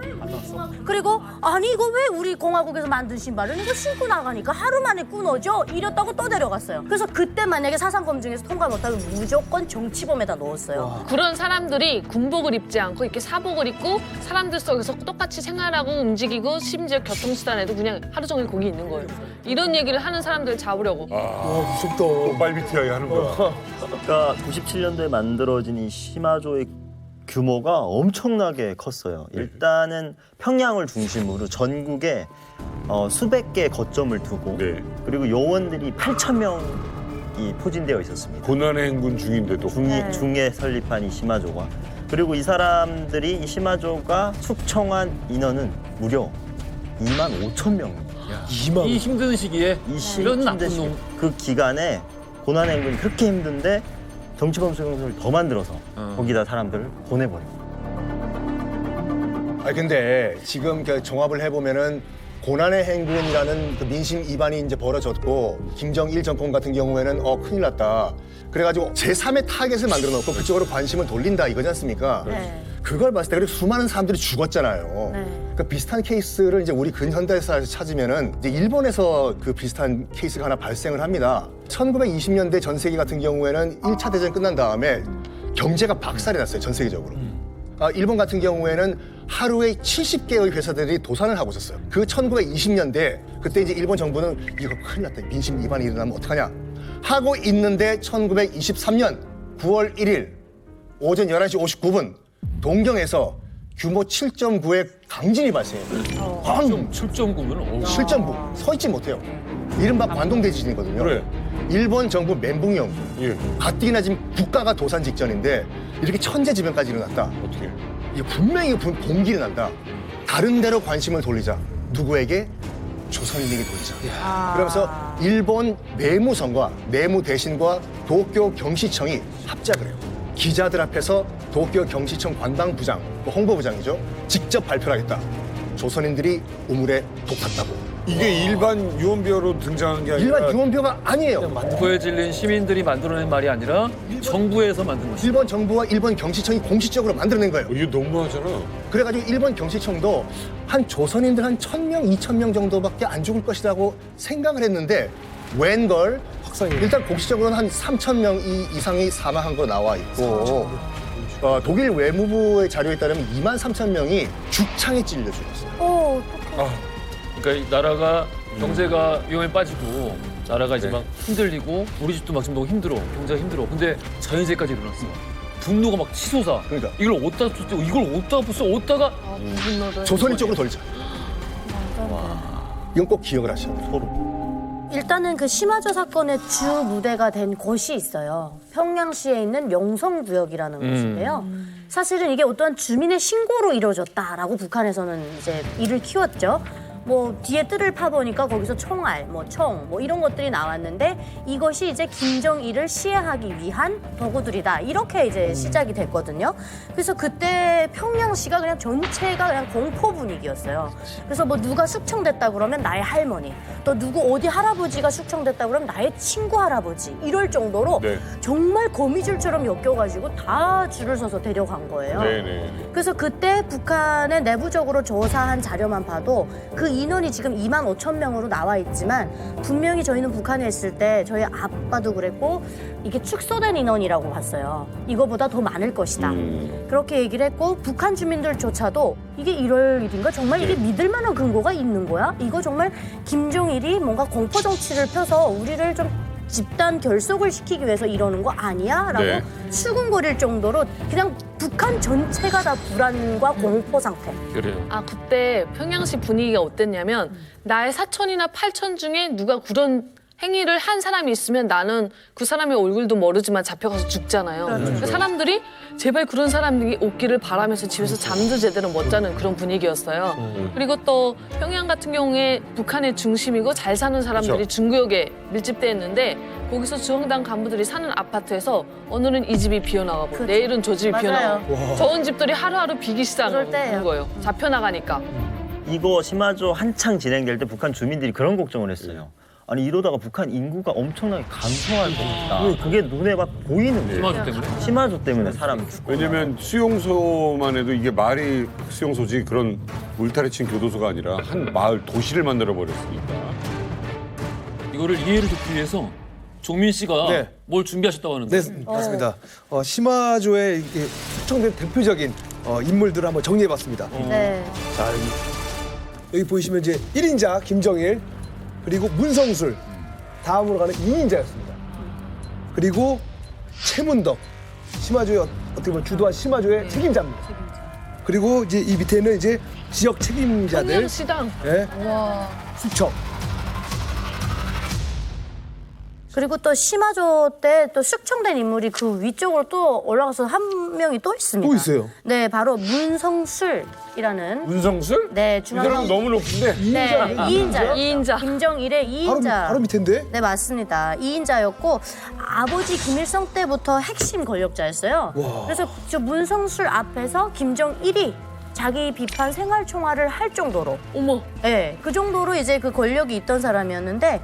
그리고 아니 이거 왜 우리 공화국에서 만든 신발은 이거 신고 나가니까 하루 만에 끊어져? 이랬다고 또 데려갔어요. 그래서 그때 만약에 사상검증에서 통과 못하면 무조건 정치범에다 넣었어요. 그런 사람들이 군복을 입지 않고 이렇게 사복을 입고 사람들 속에서 똑같이 생활하고 움직이고 심지어 교통수단에도 그냥 하루 종일 거기 있는 거예요. 이런 얘기를 하는 사람들을 잡으려고. 와, 무섭다. 말비티하게 하는 거야. 그러니까 97년도에 만들어진 이 시마조의 규모가 엄청나게 컸어요. 일단은 평양을 중심으로 전국에 수백 개의 거점을 두고 네. 그리고 요원들이 8,000명이 포진되어 있었습니다. 고난의 행군 중인데도. 중에 설립한 이 시마조가. 그리고 이 사람들이 이 시마조가 숙청한 인원은 무려 25,000명입니다. 이 힘든 시기에 이런 나쁜 놈. 그 기간에 고난행군이 그렇게 힘든데 정치범 수용소를 더 만들어서 거기다 사람들을 보내버려요. 아 근데 지금 그 종합을 해보면은 고난의 행군이라는 그 민심 이반이 이제 벌어졌고 김정일 정권 같은 경우에는 큰일 났다. 그래가지고 제3의 타겟을 만들어 놓고 그쪽으로 관심을 돌린다 이거지 않습니까? 네. 그걸 봤을 때 그리고 수많은 사람들이 죽었잖아요. 네. 그러니까 비슷한 케이스를 이제 우리 근현대사에서 찾으면은 이제 일본에서 그 비슷한 케이스가 하나 발생을 합니다. 1920년대 전 세계 같은 경우에는 1차 대전 끝난 다음에 경제가 박살이 났어요, 전 세계적으로. 일본 같은 경우에는 하루에 70개의 회사들이 도산을 하고 있었어요. 그 1920년대 그때 이제 일본 정부는 이거 큰일 났다. 민심 위반이 일어나면 어떡하냐 하고 있는데 1923년 9월 1일 오전 11시 59분 동경에서 규모 7.9의 강진이 발생해요. 7.9면 7.9. 서 있지 못해요. 이른바 관동대 지진이거든요. 그래. 일본 정부 멘붕형. 예. 가뜩이나 지금 국가가 도산 직전인데 이렇게 천재지변까지 일어났다. 어떻게? 이게 분명히 봉기를 난다. 다른 데로 관심을 돌리자. 누구에게? 조선인에게 돌리자. 그러면서 일본 내무성과 내무대신과 도쿄 경시청이 합작을 해요. 기자들 앞에서 도쿄 경시청 관방부장, 홍보부장이죠. 직접 발표를 하겠다. 조선인들이 우물에 독 탔다고. 이게 일반 유언비어로 등장한 게 아니라 일반 유언비어가 아니에요. 공포에 질린 시민들이 만들어낸 말이 아니라 정부에서 만든 것이죠. 일본 정부와 일본 경시청이 공식적으로 만들어낸 거예요. 이게 너무하잖아. 그래가지고 일본 경시청도 한 조선인들 한 1,000명, 2,000명 정도밖에 안 죽을 것이라고 생각을 했는데 웬걸 일단 공식적으로는 한 3,000명 이상이 사망한 걸로 나와 있고 독일 외무부의 자료에 따르면 23,000명이 죽창에 찔려 죽었어요. 그러니까 이 나라가 경제가 위험에 빠지고 나라가 이제 막 흔들리고 우리 집도 막 지금 너무 힘들어. 경제가 힘들어. 근데 자연재해까지 일어났어. 분노가 막 치솟아. 그러니까. 이걸 어디다 줬지? 이걸 어디다 부숴? 어디다가 조선인 쪽으로 돌리자. 이건 꼭 기억을 하셔야 돼요. 서로. 일단은 그 시마조 사건의 주 무대가 된 곳이 있어요. 평양시에 있는 영성구역이라는 곳인데요. 사실은 이게 어떠한 주민의 신고로 이루어졌다라고 북한에서는 이제 이를 키웠죠. 뭐 뒤에 뜰을 파보니까 거기서 총알, 총 이런 것들이 나왔는데 이것이 이제 김정일을 시해하기 위한 도구들이다. 이렇게 이제 시작이 됐거든요. 그래서 그때 평양시가 그냥 전체가 그냥 공포 분위기였어요. 그래서 뭐 누가 숙청됐다 그러면 나의 할머니, 또 누구 어디 할아버지가 숙청됐다 그러면 나의 친구 할아버지 이럴 정도로 네. 정말 거미줄처럼 엮여가지고 다 줄을 서서 데려간 거예요. 네네. 그래서 그때 북한의 내부적으로 조사한 자료만 봐도 그 인원이 지금 25,000명으로 나와 있지만 분명히 저희는 북한에 있을 때 저희 아빠도 그랬고 이게 축소된 인원이라고 봤어요. 이거보다 더 많을 것이다. 그렇게 얘기를 했고 북한 주민들조차도 이게 이럴 일인가? 정말 이게 믿을 만한 근거가 있는 거야? 이거 정말 김정일이 뭔가 공포 정치를 펴서 우리를 좀 집단 결속을 시키기 위해서 이러는 거 아니야? 라고 네. 수군거릴 정도로 그냥 북한 전체가 다 불안과 공포 상태. 그래요. 그때 평양시 분위기가 어땠냐면 나의 사촌이나 팔촌 중에 누가 그런 행위를 한 사람이 있으면 나는 그 사람의 얼굴도 모르지만 잡혀가서 죽잖아요. 그러니까 사람들이 제발 그런 사람들이 없기를 바라면서 집에서 잠도 제대로 못 자는 그런 분위기였어요. 그리고 또 평양 같은 경우에 북한의 중심이고 잘 사는 사람들이 그렇죠. 중구역에 밀집돼 있는데 거기서 중앙당 간부들이 사는 아파트에서 오늘은 이 집이 비어나가고 그렇죠. 내일은 저 집이 맞아요. 비어나가고 좋은 집들이 하루하루 비기 그럴 때예요. 시작하는 거예요. 잡혀나가니까. 이거 시마조 한창 진행될 때 북한 주민들이 그런 걱정을 했어요. 아니 이러다가 북한 인구가 엄청나게 감소할 거다. 그게 눈에 막 보이는 거예요. 시마조 때문에? 시마조 때문에 사람이 죽고. 왜냐면 수용소만 해도 이게 말이 수용소지 그런 울타리 친 교도소가 아니라 한 마을 도시를 만들어 버렸으니까. 이거를 이해를 돕기 위해서 종민 씨가 네. 뭘 준비하셨다고 하는데. 네, 맞습니다. 시마조의 이게 숙청된 대표적인 인물들을 한번 정리해봤습니다. 네. 자, 여기 보이시면 이제 1인자 김정일, 그리고 문성술, 다음으로 가는 2인자였습니다. 그리고 최문덕, 시마조의 어떻게 보면 주도한 시마조의 책임자입니다. 그리고 이제 이 밑에는 이제 지역 책임자들, 청년시당. 네, 와. 숙청. 그리고 또 시마조 때 또 숙청된 인물이 그 위쪽으로 또 올라가서 한 명이 또 있습니다. 또 있어요? 네, 바로 문성술이라는. 문성술? 네, 이 사람 너무 높은데. 네, 2인자요. 2인자. 김정일의 2인자. 바로 밑인데? 네, 맞습니다. 2인자였고 아버지 김일성 때부터 핵심 권력자였어요. 그래서 저 문성술 앞에서 김정일이 자기 비판 생활 총괄을 할 정도로, 어머. 네, 그 정도로 이제 그 권력이 있던 사람이었는데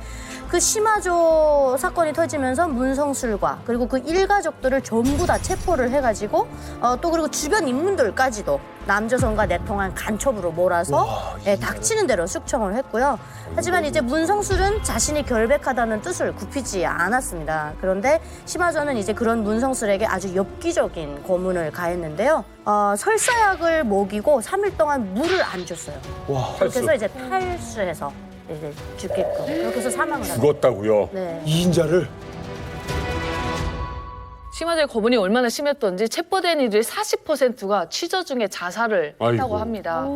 그 시마조 사건이 터지면서 문성술과 그리고 그 일가족들을 전부 다 체포를 해가지고 또 그리고 주변 인물들까지도 남조선과 내통한 간첩으로 몰아서 닥치는 대로 숙청을 했고요. 하지만 이제 문성술은 자신이 결백하다는 뜻을 굽히지 않았습니다. 그런데 시마조는 이제 그런 문성술에게 아주 엽기적인 고문을 가했는데요. 설사약을 먹이고 3일 동안 물을 안 줬어요. 그렇게 해서 이제 탈수해서 이제 죽게끔 그렇게 해서 사망을 하고. 죽었다고요? 네. 2인자를? 시마조의 거문이 얼마나 심했던지 체포된 이들의 40%가 취저 중에 자살을 했다고 아이고. 합니다.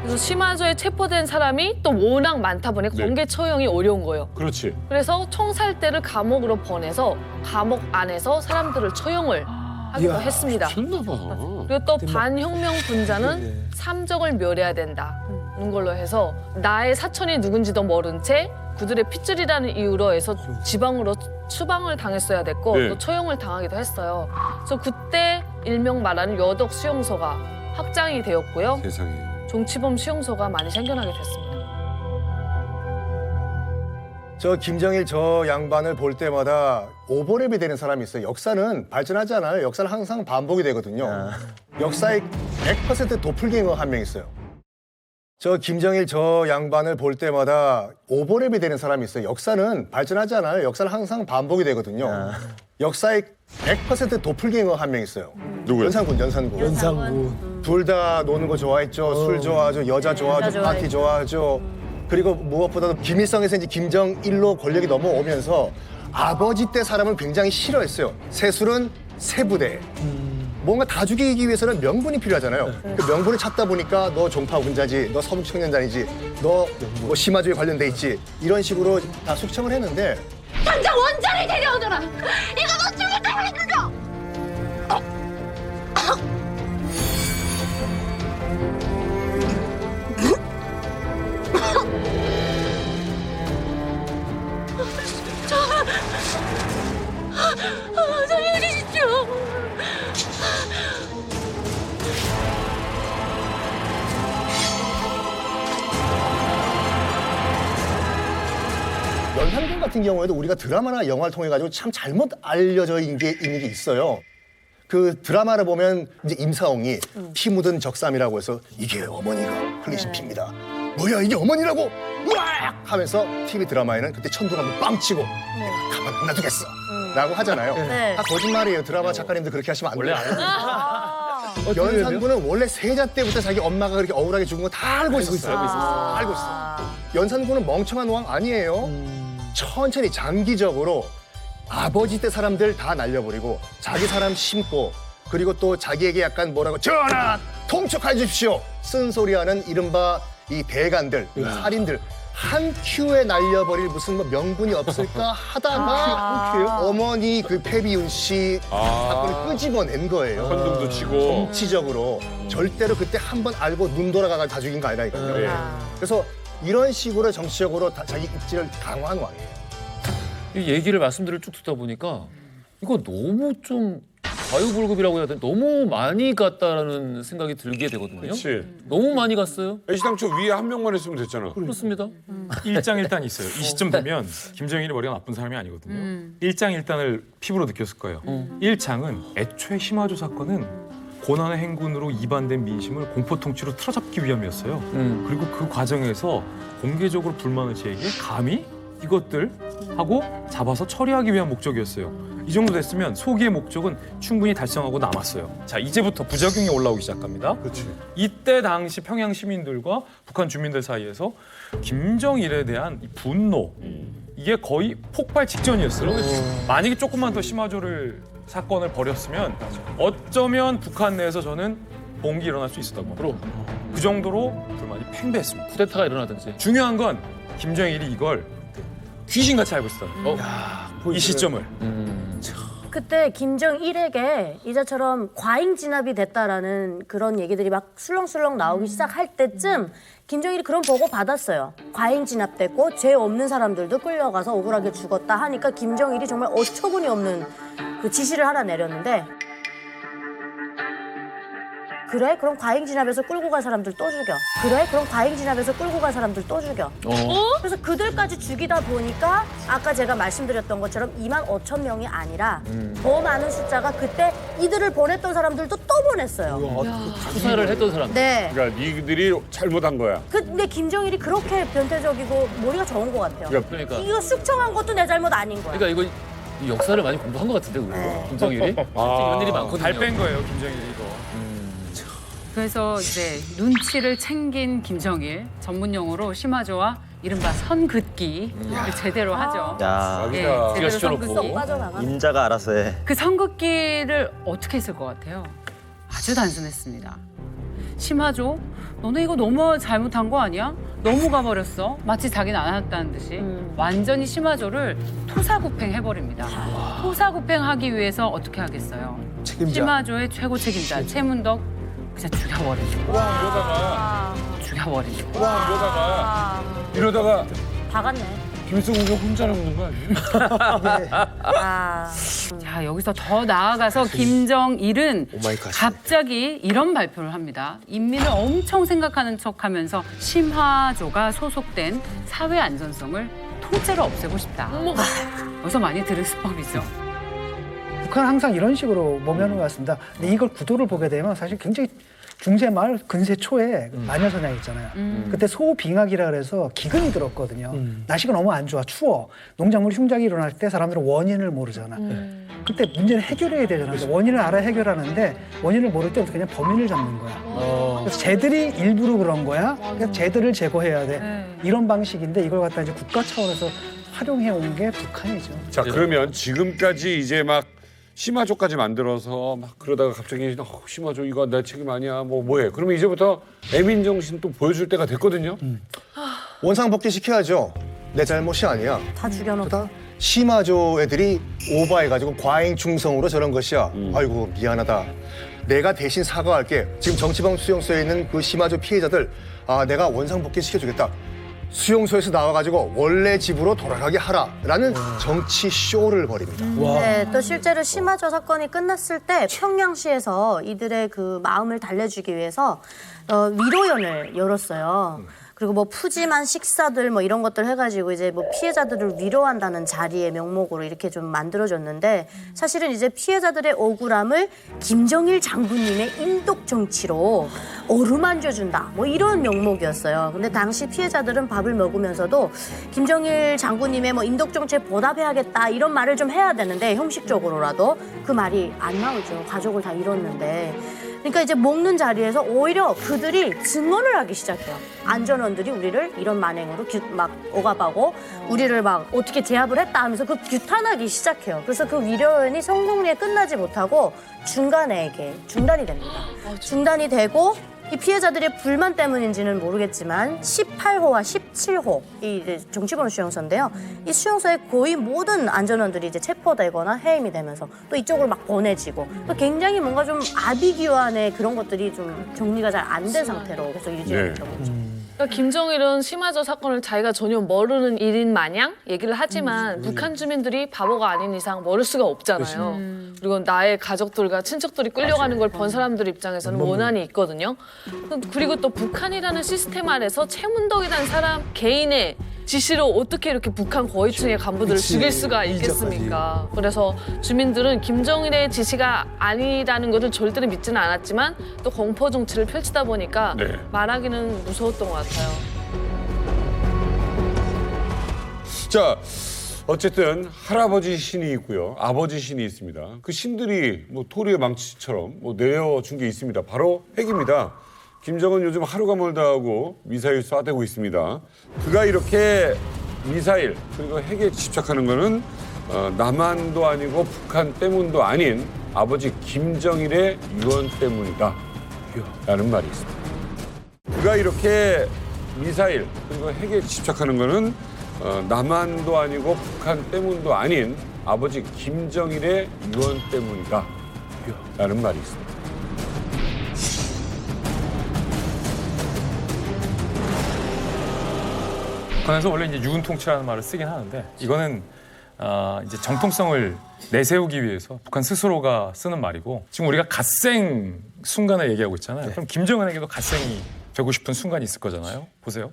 그래서 시마조에 체포된 사람이 또 워낙 많다 보니 네. 공개 처형이 어려운 거예요. 그렇지. 그래서 총살대를 감옥으로 보내서 감옥 안에서 사람들을 처형을 하기도 이야, 했습니다. 미쳤나 봐. 그리고 또 반혁명 분자는 삼적을 멸해야 된다는 걸로 해서 나의 사촌이 누군지도 모른 채 그들의 핏줄이라는 이유로 해서 지방으로 추방을 당했어야 됐고 네. 또 처형을 당하기도 했어요. 그래서 그때 일명 말하는 여덕 수용소가 확장이 되었고요. 세상에. 종치범 수용소가 많이 생겨나게 됐습니다. 저 김정일 저 양반을 볼 때마다 오버랩이 되는 사람이 있어요. 역사는 발전하지 않아요. 역사는 항상 반복이 되거든요. 역사의 100% 도플갱어 한 명 있어요. 저 김정일 저 양반을 볼 때마다 오버랩이 되는 사람이 있어요. 역사는 발전하지 않아요. 역사는 항상 반복이 되거든요. 역사의 100% 도플갱어 한 명 있어요. 누구요? 연산군. 둘 다 노는 거 좋아했죠. 술 좋아하죠. 여자 좋아하죠. 파티 좋아하죠. 그리고 무엇보다도 김일성에서 이제 김정일로 권력이 넘어오면서 아버지 때 사람을 굉장히 싫어했어요. 세술은 세부대. 뭔가 다 죽이기 위해서는 명분이 필요하잖아요. 그 명분을 찾다 보니까 너 종파 군자지, 너 서북청년단이지, 너 뭐 시마조에 관련돼 있지. 이런 식으로 다 숙청을 했는데 당장 원자를 데려오너라. 이거 너 죽였다고 했는데. 살려주십시오. 연산군 같은 경우에도 우리가 드라마나 영화를 통해 가지고 참 잘못 알려져 있는 게 있어요. 그 드라마를 보면 이제 임사홍이 피 묻은 적삼이라고 해서 이게 어머니가 흘리신 피입니다. 뭐야 이게 어머니라고? 으악! 하면서 TV 드라마에는 그때 천둥 한번 빵 치고 내가 가만 안 놔두겠어 라고 하잖아요. 네. 다 거짓말이에요. 드라마 작가님들 그렇게 하시면 안 돼요. 어떻게 연산군은 원래 세자 때부터 자기 엄마가 그렇게 억울하게 죽은 거 다 알고 있었어요. 다 알고 있어요. 연산군은 멍청한 왕 아니에요. 천천히 장기적으로 아버지 때 사람들 다 날려버리고 자기 사람 심고 그리고 또 자기에게 약간 뭐라고 전하 통촉해 주십시오 쓴소리하는 이른바 이 대간들 살인들 한 큐에 날려버릴 무슨 뭐 명분이 없을까 하다가 어머니 그 패비윤 씨 사건을 끄집어낸 거예요. 현금도 치고. 정치적으로 절대로 그때 한 번 알고 눈 돌아가가 다 죽인 거 아니라니까요. 네. 그래서 이런 식으로 정치적으로 자기 입지를 강화한 왕이에요. 이 얘기를 말씀들을 쭉 듣다 보니까 이거 너무 좀 과유불급이라고 해야 되나? 너무 많이 갔다라는 생각이 들게 되거든요. 그렇지. 너무 많이 갔어요. 애시당초 위에 한 명만 했으면 됐잖아. 그렇습니다. 일장일단이 있어요. 이 시점 되면 김정일이 머리가 나쁜 사람이 아니거든요. 일장일단을 피부로 느꼈을 거예요. 일장은 애초에 시마조 사건은 고난의 행군으로 이반된 민심을 공포통치로 틀어잡기 위함이었어요. 그리고 그 과정에서 공개적으로 불만을 제기해 감히 이것들 하고 잡아서 처리하기 위한 목적이었어요. 이 정도 됐으면 소기의 목적은 충분히 달성하고 남았어요. 자, 이제부터 부작용이 올라오기 시작합니다. 그렇지. 이때 당시 평양 시민들과 북한 주민들 사이에서 김정일에 대한 이 분노 이게 거의 폭발 직전이었어요. 만약에 조금만 더 시마조를 사건을 벌였으면 어쩌면 북한 내에서 저는 봉기 일어날 수 있었다고 봅니다. 그 정도로 불만이 팽배했습니다. 쿠데타가 일어나든지. 중요한 건 김정일이 이걸 귀신같이 알고 있었다. 이 시점을. 그때 김정일에게 이자처럼 과잉 진압이 됐다라는 그런 얘기들이 막 술렁술렁 나오기 시작할 때쯤 김정일이 그런 보고 받았어요. 과잉 진압됐고 죄 없는 사람들도 끌려가서 억울하게 죽었다 하니까 김정일이 정말 어처구니 없는 그 지시를 하나 내렸는데 그래? 그럼 과잉 진압에서 끌고 간 사람들 또 죽여. 그래? 그럼 과잉 진압에서 끌고 간 사람들 또 죽여. 그래서 그들까지 죽이다 보니까 아까 제가 말씀드렸던 것처럼 25,000명이 아니라 더 많은 숫자가 그때 이들을 보냈던 사람들도 또 보냈어요. 수사를 했던 사람. 네. 그러니까 니들이 잘못한 거야. 근데 김정일이 그렇게 변태적이고 머리가 좋은 것 같아요. 그러니까. 이거 숙청한 것도 내 잘못 아닌 거야. 그러니까 이거 이 역사를 많이 공부한 것 같은데 그거. 김정일이. 실제 이런 일이 많거든요. 잘 뺀 거예요, 김정일이 이거. 그래서 이제 눈치를 챙긴 김정일, 전문 용어로 시마조와 이른바 선긋기를 제대로 하죠. 야, 예, 귀가 제대로 시켜놓고. 선긋기. 임자가 알아서 해. 그 선긋기를 어떻게 했을 것 같아요? 아주 단순했습니다. 시마조, 너네 이거 너무 잘못한 거 아니야? 너무 가버렸어. 마치 자기는 안 했다는 듯이. 완전히 시마조를 토사구팽해버립니다. 토사구팽하기 위해서 어떻게 하겠어요? 책임자. 시마조의 최고 책임자 최문덕 그냥 죽여버리죠. 죽여버리죠. 이러다가 다 갔네. 김승우가 혼자 남는 거 아니에요? 자, 여기서 더 나아가서 김정일은 갑자기 이런 발표를 합니다. 인민을 엄청 생각하는 척하면서 심화조가 소속된 사회 안전성을 통째로 없애고 싶다. 여기서 많이 들은 수법이죠. 북한은 항상 이런 식으로 모면을 왔습니다. 근데 이걸 구도를 보게 되면 사실 굉장히 중세 말 근세 초에 마녀 사냥 있잖아요. 그때 소빙학이라 그래서 기근이 들었거든요. 날씨가 너무 안 좋아, 추워. 농작물 흉작이 일어날 때 사람들은 원인을 모르잖아. 그때 문제는 해결해야 되잖아. 그래서 원인을 알아 해결하는데 원인을 모를 때 그냥 범인을 잡는 거야. 그래서 쟤들이 일부러 그런 거야. 그래서 쟤들을 제거해야 돼. 이런 방식인데 이걸 갖다 이제 국가 차원에서 활용해 온 게 북한이죠. 자, 그러면 지금까지 이제 막 심화조까지 만들어서 막 그러다가 갑자기 심화조 이거 내 책임 아니야 뭐해 그러면 이제부터 애민 정신 또 보여줄 때가 됐거든요. 원상복귀 시켜야죠. 내 잘못이 아니야. 다 죽여놓고. 심화조 애들이 오버해가지고 과잉 충성으로 저런 것이야. 아이고 미안하다. 내가 대신 사과할게. 지금 정치범 수용소에 있는 그 심화조 피해자들 내가 원상복귀 시켜주겠다. 수용소에서 나와가지고 원래 집으로 돌아가게 하라라는 정치 쇼를 벌입니다. 네, 또 실제로 심화조 사건이 끝났을 때 평양시에서 이들의 그 마음을 달래주기 위해서 위로연을 열었어요. 그리고 뭐 푸짐한 식사들 뭐 이런 것들 해가지고 이제 뭐 피해자들을 위로한다는 자리의 명목으로 이렇게 좀 만들어졌는데 사실은 이제 피해자들의 억울함을 김정일 장군님의 인독 정치로 어루만져준다 뭐 이런 명목이었어요. 근데 당시 피해자들은 밥을 먹으면서도 김정일 장군님의 뭐 인독 정치에 보답해야겠다 이런 말을 좀 해야 되는데 형식적으로라도 그 말이 안 나오죠. 가족을 다 잃었는데. 그러니까 이제 먹는 자리에서 오히려 그들이 증언을 하기 시작해요. 안전원들이 우리를 이런 만행으로 막 억압하고 우리를 막 어떻게 제압을 했다 하면서 그 규탄하기 시작해요. 그래서 그 위로연이 성공리에 끝나지 못하고 중간에 이게 중단이 됩니다. 중단이 되고 이 피해자들의 불만 때문인지는 모르겠지만 18호와 17호 이 이제 정치범 수용소인데요. 이 수용소에 거의 모든 안전원들이 이제 체포되거나 해임이 되면서 또 이쪽으로 막 보내지고 또 굉장히 뭔가 좀 아비규환의 그런 것들이 좀 정리가 잘 안 된 상태로 계속 유지가 됐던 거죠. 그러니까 김정일은 심화저 사건을 자기가 전혀 모르는 일인 마냥 얘기를 하지만 북한 주민들이 바보가 아닌 이상 모를 수가 없잖아요. 그리고 나의 가족들과 친척들이 끌려가는 걸 본 사람들 입장에서는 원한이 있거든요. 그리고 또 북한이라는 시스템 안에서 최문덕이라는 사람 개인의 지시로 어떻게 이렇게 북한 고위층의 간부들을 죽일 수가 있겠습니까? 그래서 주민들은 김정일의 지시가 아니라는 것을 절대로 믿지는 않았지만 또 공포 정치를 펼치다 보니까 네. 말하기는 무서웠던 것 같아요. 자, 어쨌든 할아버지 신이 있고요, 아버지 신이 있습니다. 그 신들이 뭐 토리의 망치처럼 뭐 내어준 게 있습니다. 바로 핵입니다. 김정은 요즘 하루가 멀다 하고 미사일 쏴대고 있습니다. 그가 이렇게 미사일 그리고 핵에 집착하는 거는 남한도 아니고 북한 때문도 아닌 아버지 김정일의 유언 때문이다 라는 말이 있습니다. 그가 이렇게 미사일 그리고 핵에 집착하는 거는 남한도 아니고 북한 때문도 아닌 아버지 김정일의 유언 때문이다 라는 말이 있습니다. 북한에서 원래 이제 유군 통치라는 말을 쓰긴 하는데 이거는 이제 정통성을 내세우기 위해서 북한 스스로가 쓰는 말이고 지금 우리가 갓생 순간을 얘기하고 있잖아요. 그럼 김정은에게도 갓생이 되고 싶은 순간이 있을 거잖아요. 보세요.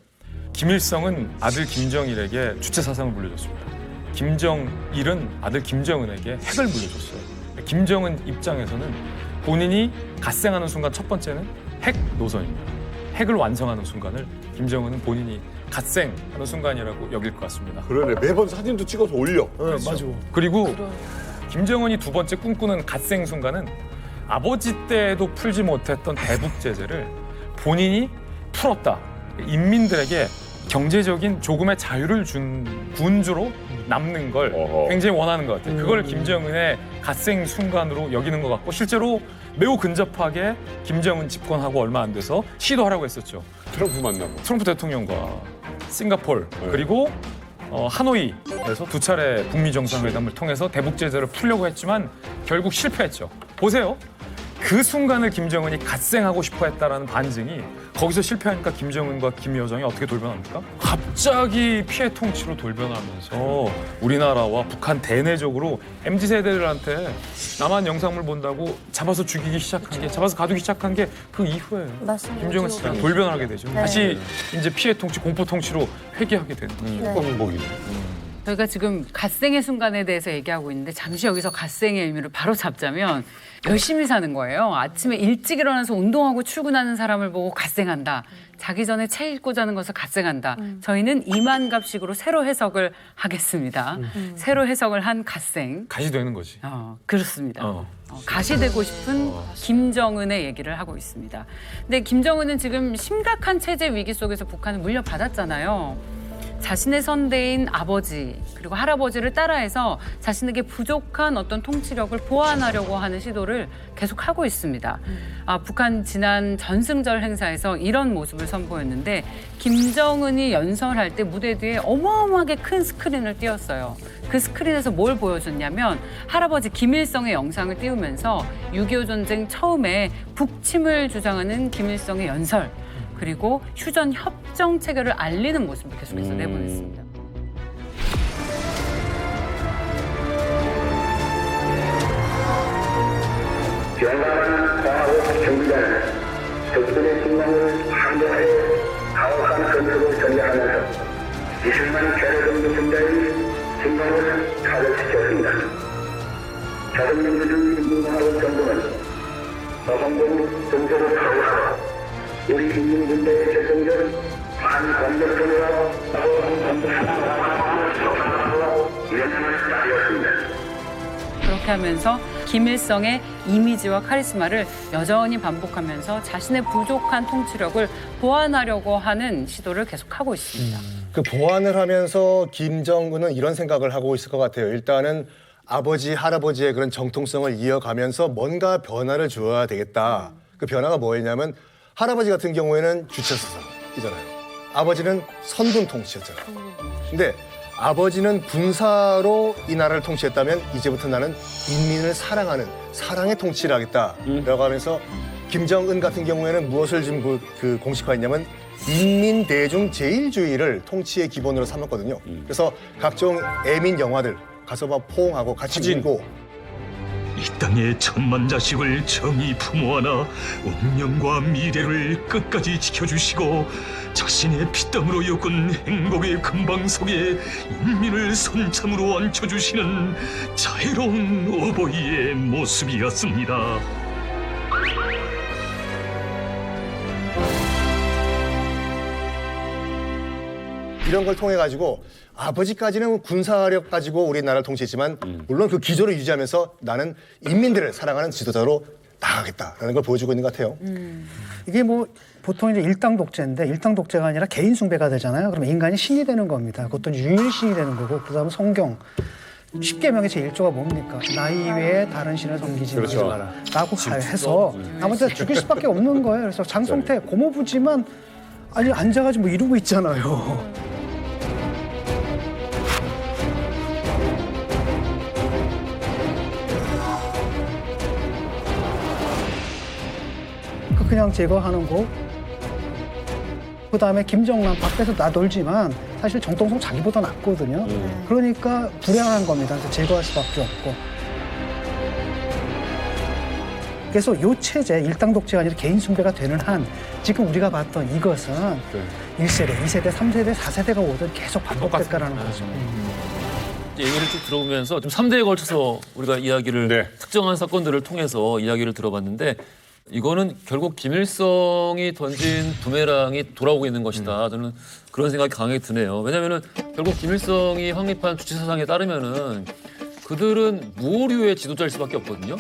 김일성은 아들 김정일에게 주체 사상을 물려줬습니다. 김정일은 아들 김정은에게 핵을 물려줬어요. 김정은 입장에서는 본인이 갓생하는 순간 첫 번째는 핵 노선입니다. 핵을 완성하는 순간을 김정은은 본인이 갓생하는 순간이라고 여길 것 같습니다. 그러네. 매번 사진도 찍어서 올려. 그렇죠. 맞아. 그리고 김정은이 두 번째 꿈꾸는 갓생 순간은 아버지 때도 풀지 못했던 대북 제재를 본인이 풀었다. 인민들에게 경제적인 조금의 자유를 준 군주로 남는 걸 굉장히 원하는 것 같아요. 그걸 김정은의 갓생 순간으로 여기는 것 같고 실제로 매우 근접하게 김정은 집권하고 얼마 안 돼서 시도하라고 했었죠. 트럼프 만나고. 트럼프 대통령과 싱가폴 그리고 하노이에서 두 차례 북미 정상회담을 통해서 대북 제재를 풀려고 했지만 결국 실패했죠. 보세요. 그 순간을 김정은이 갓생하고 싶어 했다라는 반증이 거기서 실패하니까 김정은과 김여정이 어떻게 돌변합니까? 갑자기 피해 통치로 돌변하면서 우리나라와 북한 대내적으로 MZ세대들한테 남한 영상물 본다고 잡아서 죽이기 시작한 게 잡아서 가두기 시작한 게 그 이후에 맞습니다. 김정은 씨랑 돌변을 하게 되죠. 네. 다시 이제 피해 통치, 공포 통치로 회귀하게 되는 거죠. 행복이네. 저희가 지금 갓생의 순간에 대해서 얘기하고 있는데 잠시 여기서 갓생의 의미를 바로 잡자면 열심히 사는 거예요. 아침에 일찍 일어나서 운동하고 출근하는 사람을 보고 갓생한다. 자기 전에 책 읽고 자는 것을 갓생한다. 저희는 이만갑식으로 새로 해석을 하겠습니다. 새로 해석을 한 갓생. 가시 되는 거지. 그렇습니다. 가시 되고 싶은 김정은의 얘기를 하고 있습니다. 근데 김정은은 지금 심각한 체제 위기 속에서 북한을 물려받았잖아요. 자신의 선대인 아버지 그리고 할아버지를 따라해서 자신에게 부족한 어떤 통치력을 보완하려고 하는 시도를 계속하고 있습니다. 북한 지난 전승절 행사에서 이런 모습을 선보였는데 김정은이 연설할 때 무대 뒤에 어마어마하게 큰 스크린을 띄웠어요. 그 스크린에서 뭘 보여줬냐면 할아버지 김일성의 영상을 띄우면서 6.25 전쟁 처음에 북침을 주장하는 김일성의 연설 그리고 휴전 협정 체결을 알리는 모습을 계속해서 내보냈습니다. 영원한 과학의 정비자는 적군의 침공을 항대하여 가혹한 전투를 전개하면서 20만 괴로운 승자의 침공을 타결시켰습니다. 자동민주주의 민주화의 정부는 노동국 정서를 파괴하고 우리 인민군대의 결정적 반공격전으로 연명을 따르었습니다. 그렇게 하면서 김일성의 이미지와 카리스마를 여전히 반복하면서 자신의 부족한 통치력을 보완하려고 하는 시도를 계속하고 있습니다. 그 보완을 하면서 김정은은 이런 생각을 하고 있을 것 같아요. 일단은 아버지, 할아버지의 그런 정통성을 이어가면서 뭔가 변화를 줘야 되겠다. 그 변화가 뭐였냐면 할아버지 같은 경우에는 주체사상이잖아요. 아버지는 선군 통치였잖아요. 근데 아버지는 군사로 이 나라를 통치했다면 이제부터 나는 인민을 사랑하는 사랑의 통치를 하겠다라고 하면서 김정은 같은 경우에는 무엇을 지금 그 공식화했냐면 인민대중 제일주의를 통치의 기본으로 삼았거든요. 그래서 각종 애민 영화들 가서 막 포옹하고 같이 울고 이 땅의 천만 자식을 정의 품어 안아 운명과 미래를 끝까지 지켜주시고 자신의 피땀으로 엮은 행복의 근방 속에 인민을 선참으로 앉혀주시는 자애로운 어버이의 모습이었습니다. 이런 걸 통해 가지고 아버지까지는 군사력 가지고 우리나라를 통치했지만 물론 그 기조를 유지하면서 나는 인민들을 사랑하는 지도자로 나가겠다라는 걸 보여주고 있는 것 같아요. 이게 뭐 보통 이제 일당 독재인데 일당 독재가 아니라 개인 숭배가 되잖아요. 그러면 인간이 신이 되는 겁니다. 그것도 유일신이 되는 거고 그다음에 성경 10계명의 제1조가 뭡니까? 나이 외에 다른 신을 섬기지 그렇죠. 마라 라고 해서 아무튼 죽일 수밖에 없는 거예요. 그래서 장성태 고모부지만 아니 앉아가지고 뭐 이러고 있잖아요. 그냥 제거하는 거. 그 다음에 김정남 밖에서 나돌지만 사실 정동성 자기보다 낫거든요. 그러니까 불행한 겁니다. 그래서 제거할 수밖에 없고. 그래서 요 체제, 일당 독재가 아니라 개인 숭배가 되는 한 지금 우리가 봤던 이것은 1세대, 2세대, 3세대, 4세대가 오든 계속 반복될 거라는 거죠. 얘기를 쭉 들어보면서 좀 3대에 걸쳐서 우리가 이야기를 특정한 사건들을 통해서 이야기를 들어봤는데 이거는 결국 김일성이 던진 부메랑이 돌아오고 있는 것이다. 저는 그런 생각이 강하게 드네요. 왜냐하면 결국 김일성이 확립한 주체사상에 따르면은 그들은 무오류의 지도자일 수밖에 없거든요.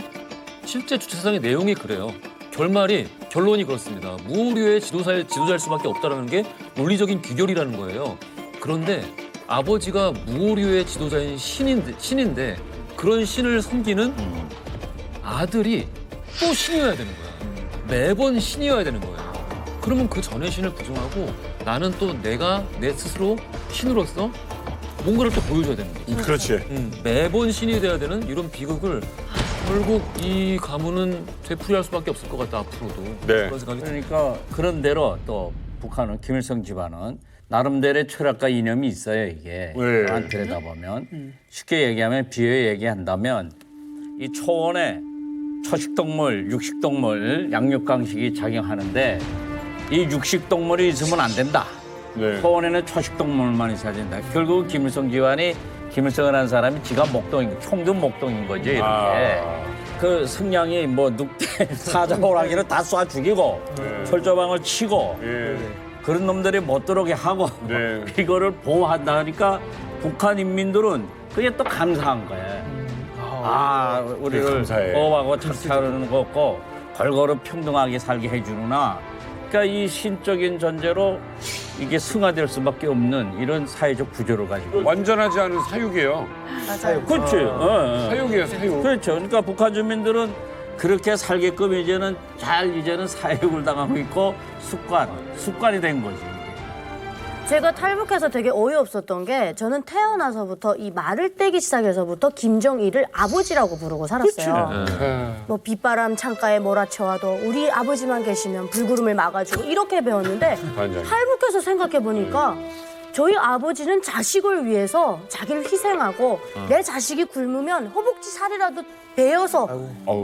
실제 주체사상의 내용이 그래요. 결론이 그렇습니다. 무오류의 지도자일 수밖에 없다는 게 논리적인 귀결이라는 거예요. 그런데 아버지가 무오류의 지도자인 신인데 그런 신을 섬기는 아들이 또 신이어야 되는 거야. 매번 신이어야 되는 거예요. 그러면 그 전의 신을 부정하고 나는 또 내가 내 스스로 신으로서 뭔가를 또 보여줘야 되는 거지. 그렇지. 매번 신이 돼야 되는 이런 비극을 결국 이 가문은 되풀이할 수밖에 없을 것 같다 앞으로도. 네. 그런 생각이 그러니까 그런대로 또 북한은 김일성 집안은 나름대로의 철학과 이념이 있어요 이게. 안 들여다보면 쉽게 얘기하면 비유 얘기한다면 이 초원에 초식동물, 육식동물, 양육강식이 작용하는데 이 육식동물이 있으면 안 된다. 초원에는 초식동물만 있어야 된다. 결국 김일성 집안이 김일성이라는 사람이 지가 목동인, 총든 목동인 거죠 이렇게. 그 승량이 뭐 늑대, 사자, 호랑이를 다 쏴 죽이고 철조망을 치고 그런 놈들이 못 들어오게 하고 이거를 보호한다 하니까 북한 인민들은 그게 또 감사한 거예요. 우리를 보호하고 착취하는 거 없고 골고루 평등하게 살게 해주는구나. 그러니까 이 신적인 전제로 이게 승화될 수밖에 없는 이런 사회적 구조를 가지고 완전하지 않은 사육이에요. 맞아요. 그렇지. 사육이에요, 사육. 그렇죠. 그러니까 북한 주민들은 그렇게 살게끔 이제는 사육을 당하고 있고 습관이 된 거지. 제가 탈북해서 되게 어이없었던 게 저는 태어나서부터 이 말을 떼기 시작해서부터 김정일을 아버지라고 부르고 살았어요. 뭐 빗바람 창가에 몰아쳐와도 우리 아버지만 계시면 불구름을 막아주고 이렇게 배웠는데 탈북해서 생각해보니까 저희 아버지는 자식을 위해서 자기를 희생하고 내 자식이 굶으면 허벅지 살이라도 베어서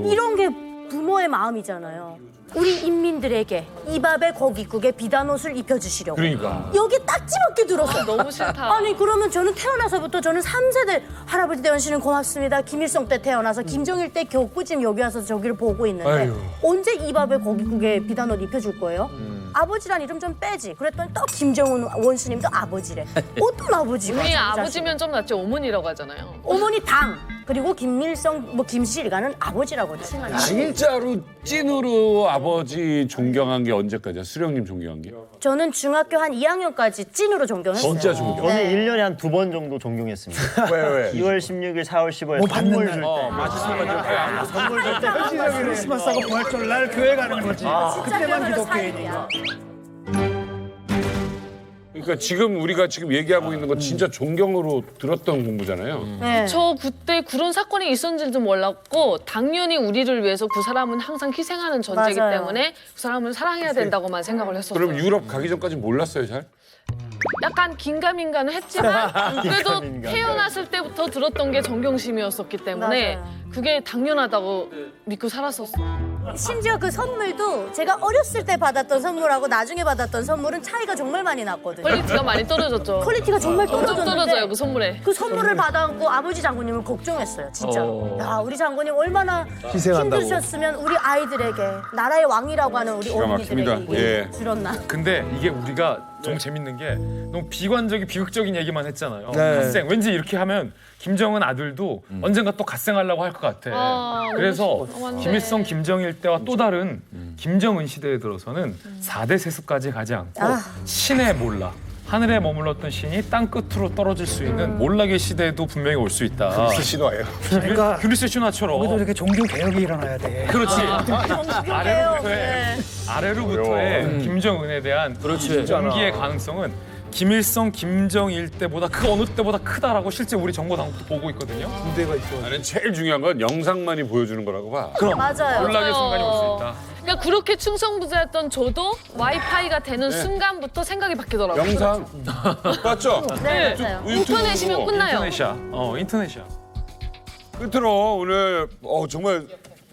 이런 게 부모의 마음이잖아요. 우리 인민들에게 이 밥에 고깃국에 비단 옷을 입혀주시려고. 그러니까. 여기 딱지밖에 들었어요. 너무 싫다. 아니 그러면 저는 태어나서부터 저는 3세대 할아버지 대원 씨는 고맙습니다. 김일성 때 태어나서 김정일 때 겨우 지금 여기 와서 저기를 보고 있는데 아유. 언제 이 밥에 고깃국에 비단 옷 입혀줄 거예요? 아버지란 이름 좀 빼지. 그랬더니 또 김정은 원수님도 아버지래. 어떤 아버지가? 우리 자기 아버지면 좀 낫지 어머니라고 하잖아요. 어머니 당 그리고 김일성 뭐 김씨일가는 아버지라고 칭하죠. 진짜로 찐으로 아버지 존경한 게 언제까지야? 수령님 존경한 게? 저는 중학교 한 2학년까지 찐으로 존경했어요. 진짜 존경. 저는 네. 1년에 한 2번 정도 존경했습니다. 왜? 2월 16일, 4월 15일 뭐 선물 받는 줄 날. 때. 선물 줄 때. 크리스마스하고 부활절날 교회 가는 거지. 그때만 기독교인이야. 그러니까 그러니까 지금 우리가 지금 얘기하고 있는 건 진짜 존경으로 들었던 공부잖아요. 네. 저 그때 그런 사건이 있었는지도 몰랐고 당연히 우리를 위해서 그 사람은 항상 희생하는 존재이기 맞아요. 때문에 그 사람을 사랑해야 된다고만 생각을 했었어요. 그럼 유럽 가기 전까지 몰랐어요, 잘? 약간 긴가민가는 했지만 그래도 태어났을 때부터 들었던 게 정경심이었었기 때문에 맞아요. 그게 당연하다고 믿고 살았었어요. 심지어 그 선물도 제가 어렸을 때 받았던 선물하고 나중에 받았던 선물은 차이가 정말 많이 났거든요. 퀄리티가 많이 떨어졌죠. 퀄리티가 정말 엄청 떨어졌는데 떨어져요, 그 선물에. 그 선물을 받아갖고 아버지 장군님을 걱정했어요, 진짜로. 야, 우리 장군님 얼마나 희생한다고. 힘드셨으면 우리 아이들에게 나라의 왕이라고 하는 우리 기가 어린이들에게 막힙니다. 이게 예. 줄었나. 근데 이게 우리가 너무 재밌는 게 너무 비관적인 비극적인 얘기만 했잖아요. 네. 갓생 왠지 이렇게 하면 김정은 아들도 언젠가 또 갓생하려고 할 것 같아. 아, 그래서 너무 맞네. 김일성 김정일 때와 또 다른 김정은 시대에 들어서는 4대 세습까지 가지 않고 신에 몰라. 하늘에 머물렀던 신이 땅 끝으로 떨어질 수 있는 몰락의 시대도 분명히 올 수 있다. 그리스 신화예요. 그러니까 그리스 신화처럼. 우리도 이렇게 종교 개혁이 일어나야 돼. 그렇지. 정신이에요. 아래로부터의 김정은에 대한 연기의 가능성은 김일성, 김정일 때보다 그 어느 때보다 크다라고 실제 우리 정보 당국도 보고 있거든요. 군대가 있어. 나는 제일 중요한 건 영상만이 보여주는 거라고 봐. 그럼 맞아요. 몰락의 순간이 올 수 있다. 그러니까 그렇게 충성부자였던 저도 와이파이가 되는 순간부터 생각이 바뀌더라고요. 영상 봤죠? 네, 맞아요. 인터넷이면 끝나요. 인터넷이야. 끝으로 오늘 정말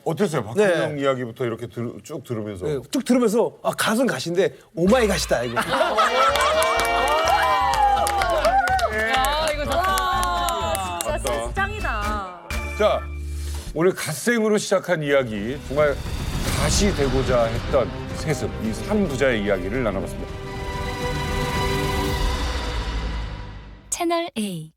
어땠어요? 박근영 네. 이야기부터 이렇게 쭉 들으면서. 네, 쭉 들으면서 아 갓은 갓인데 오마이 갓이다 이거. 야, 이거 좋다. 진짜 센스 짱이다. 자, 오늘 갓생으로 시작한 이야기 정말 다시 되고자 했던 세습 이 3부자의 이야기를 나눠봤습니다. 채널 A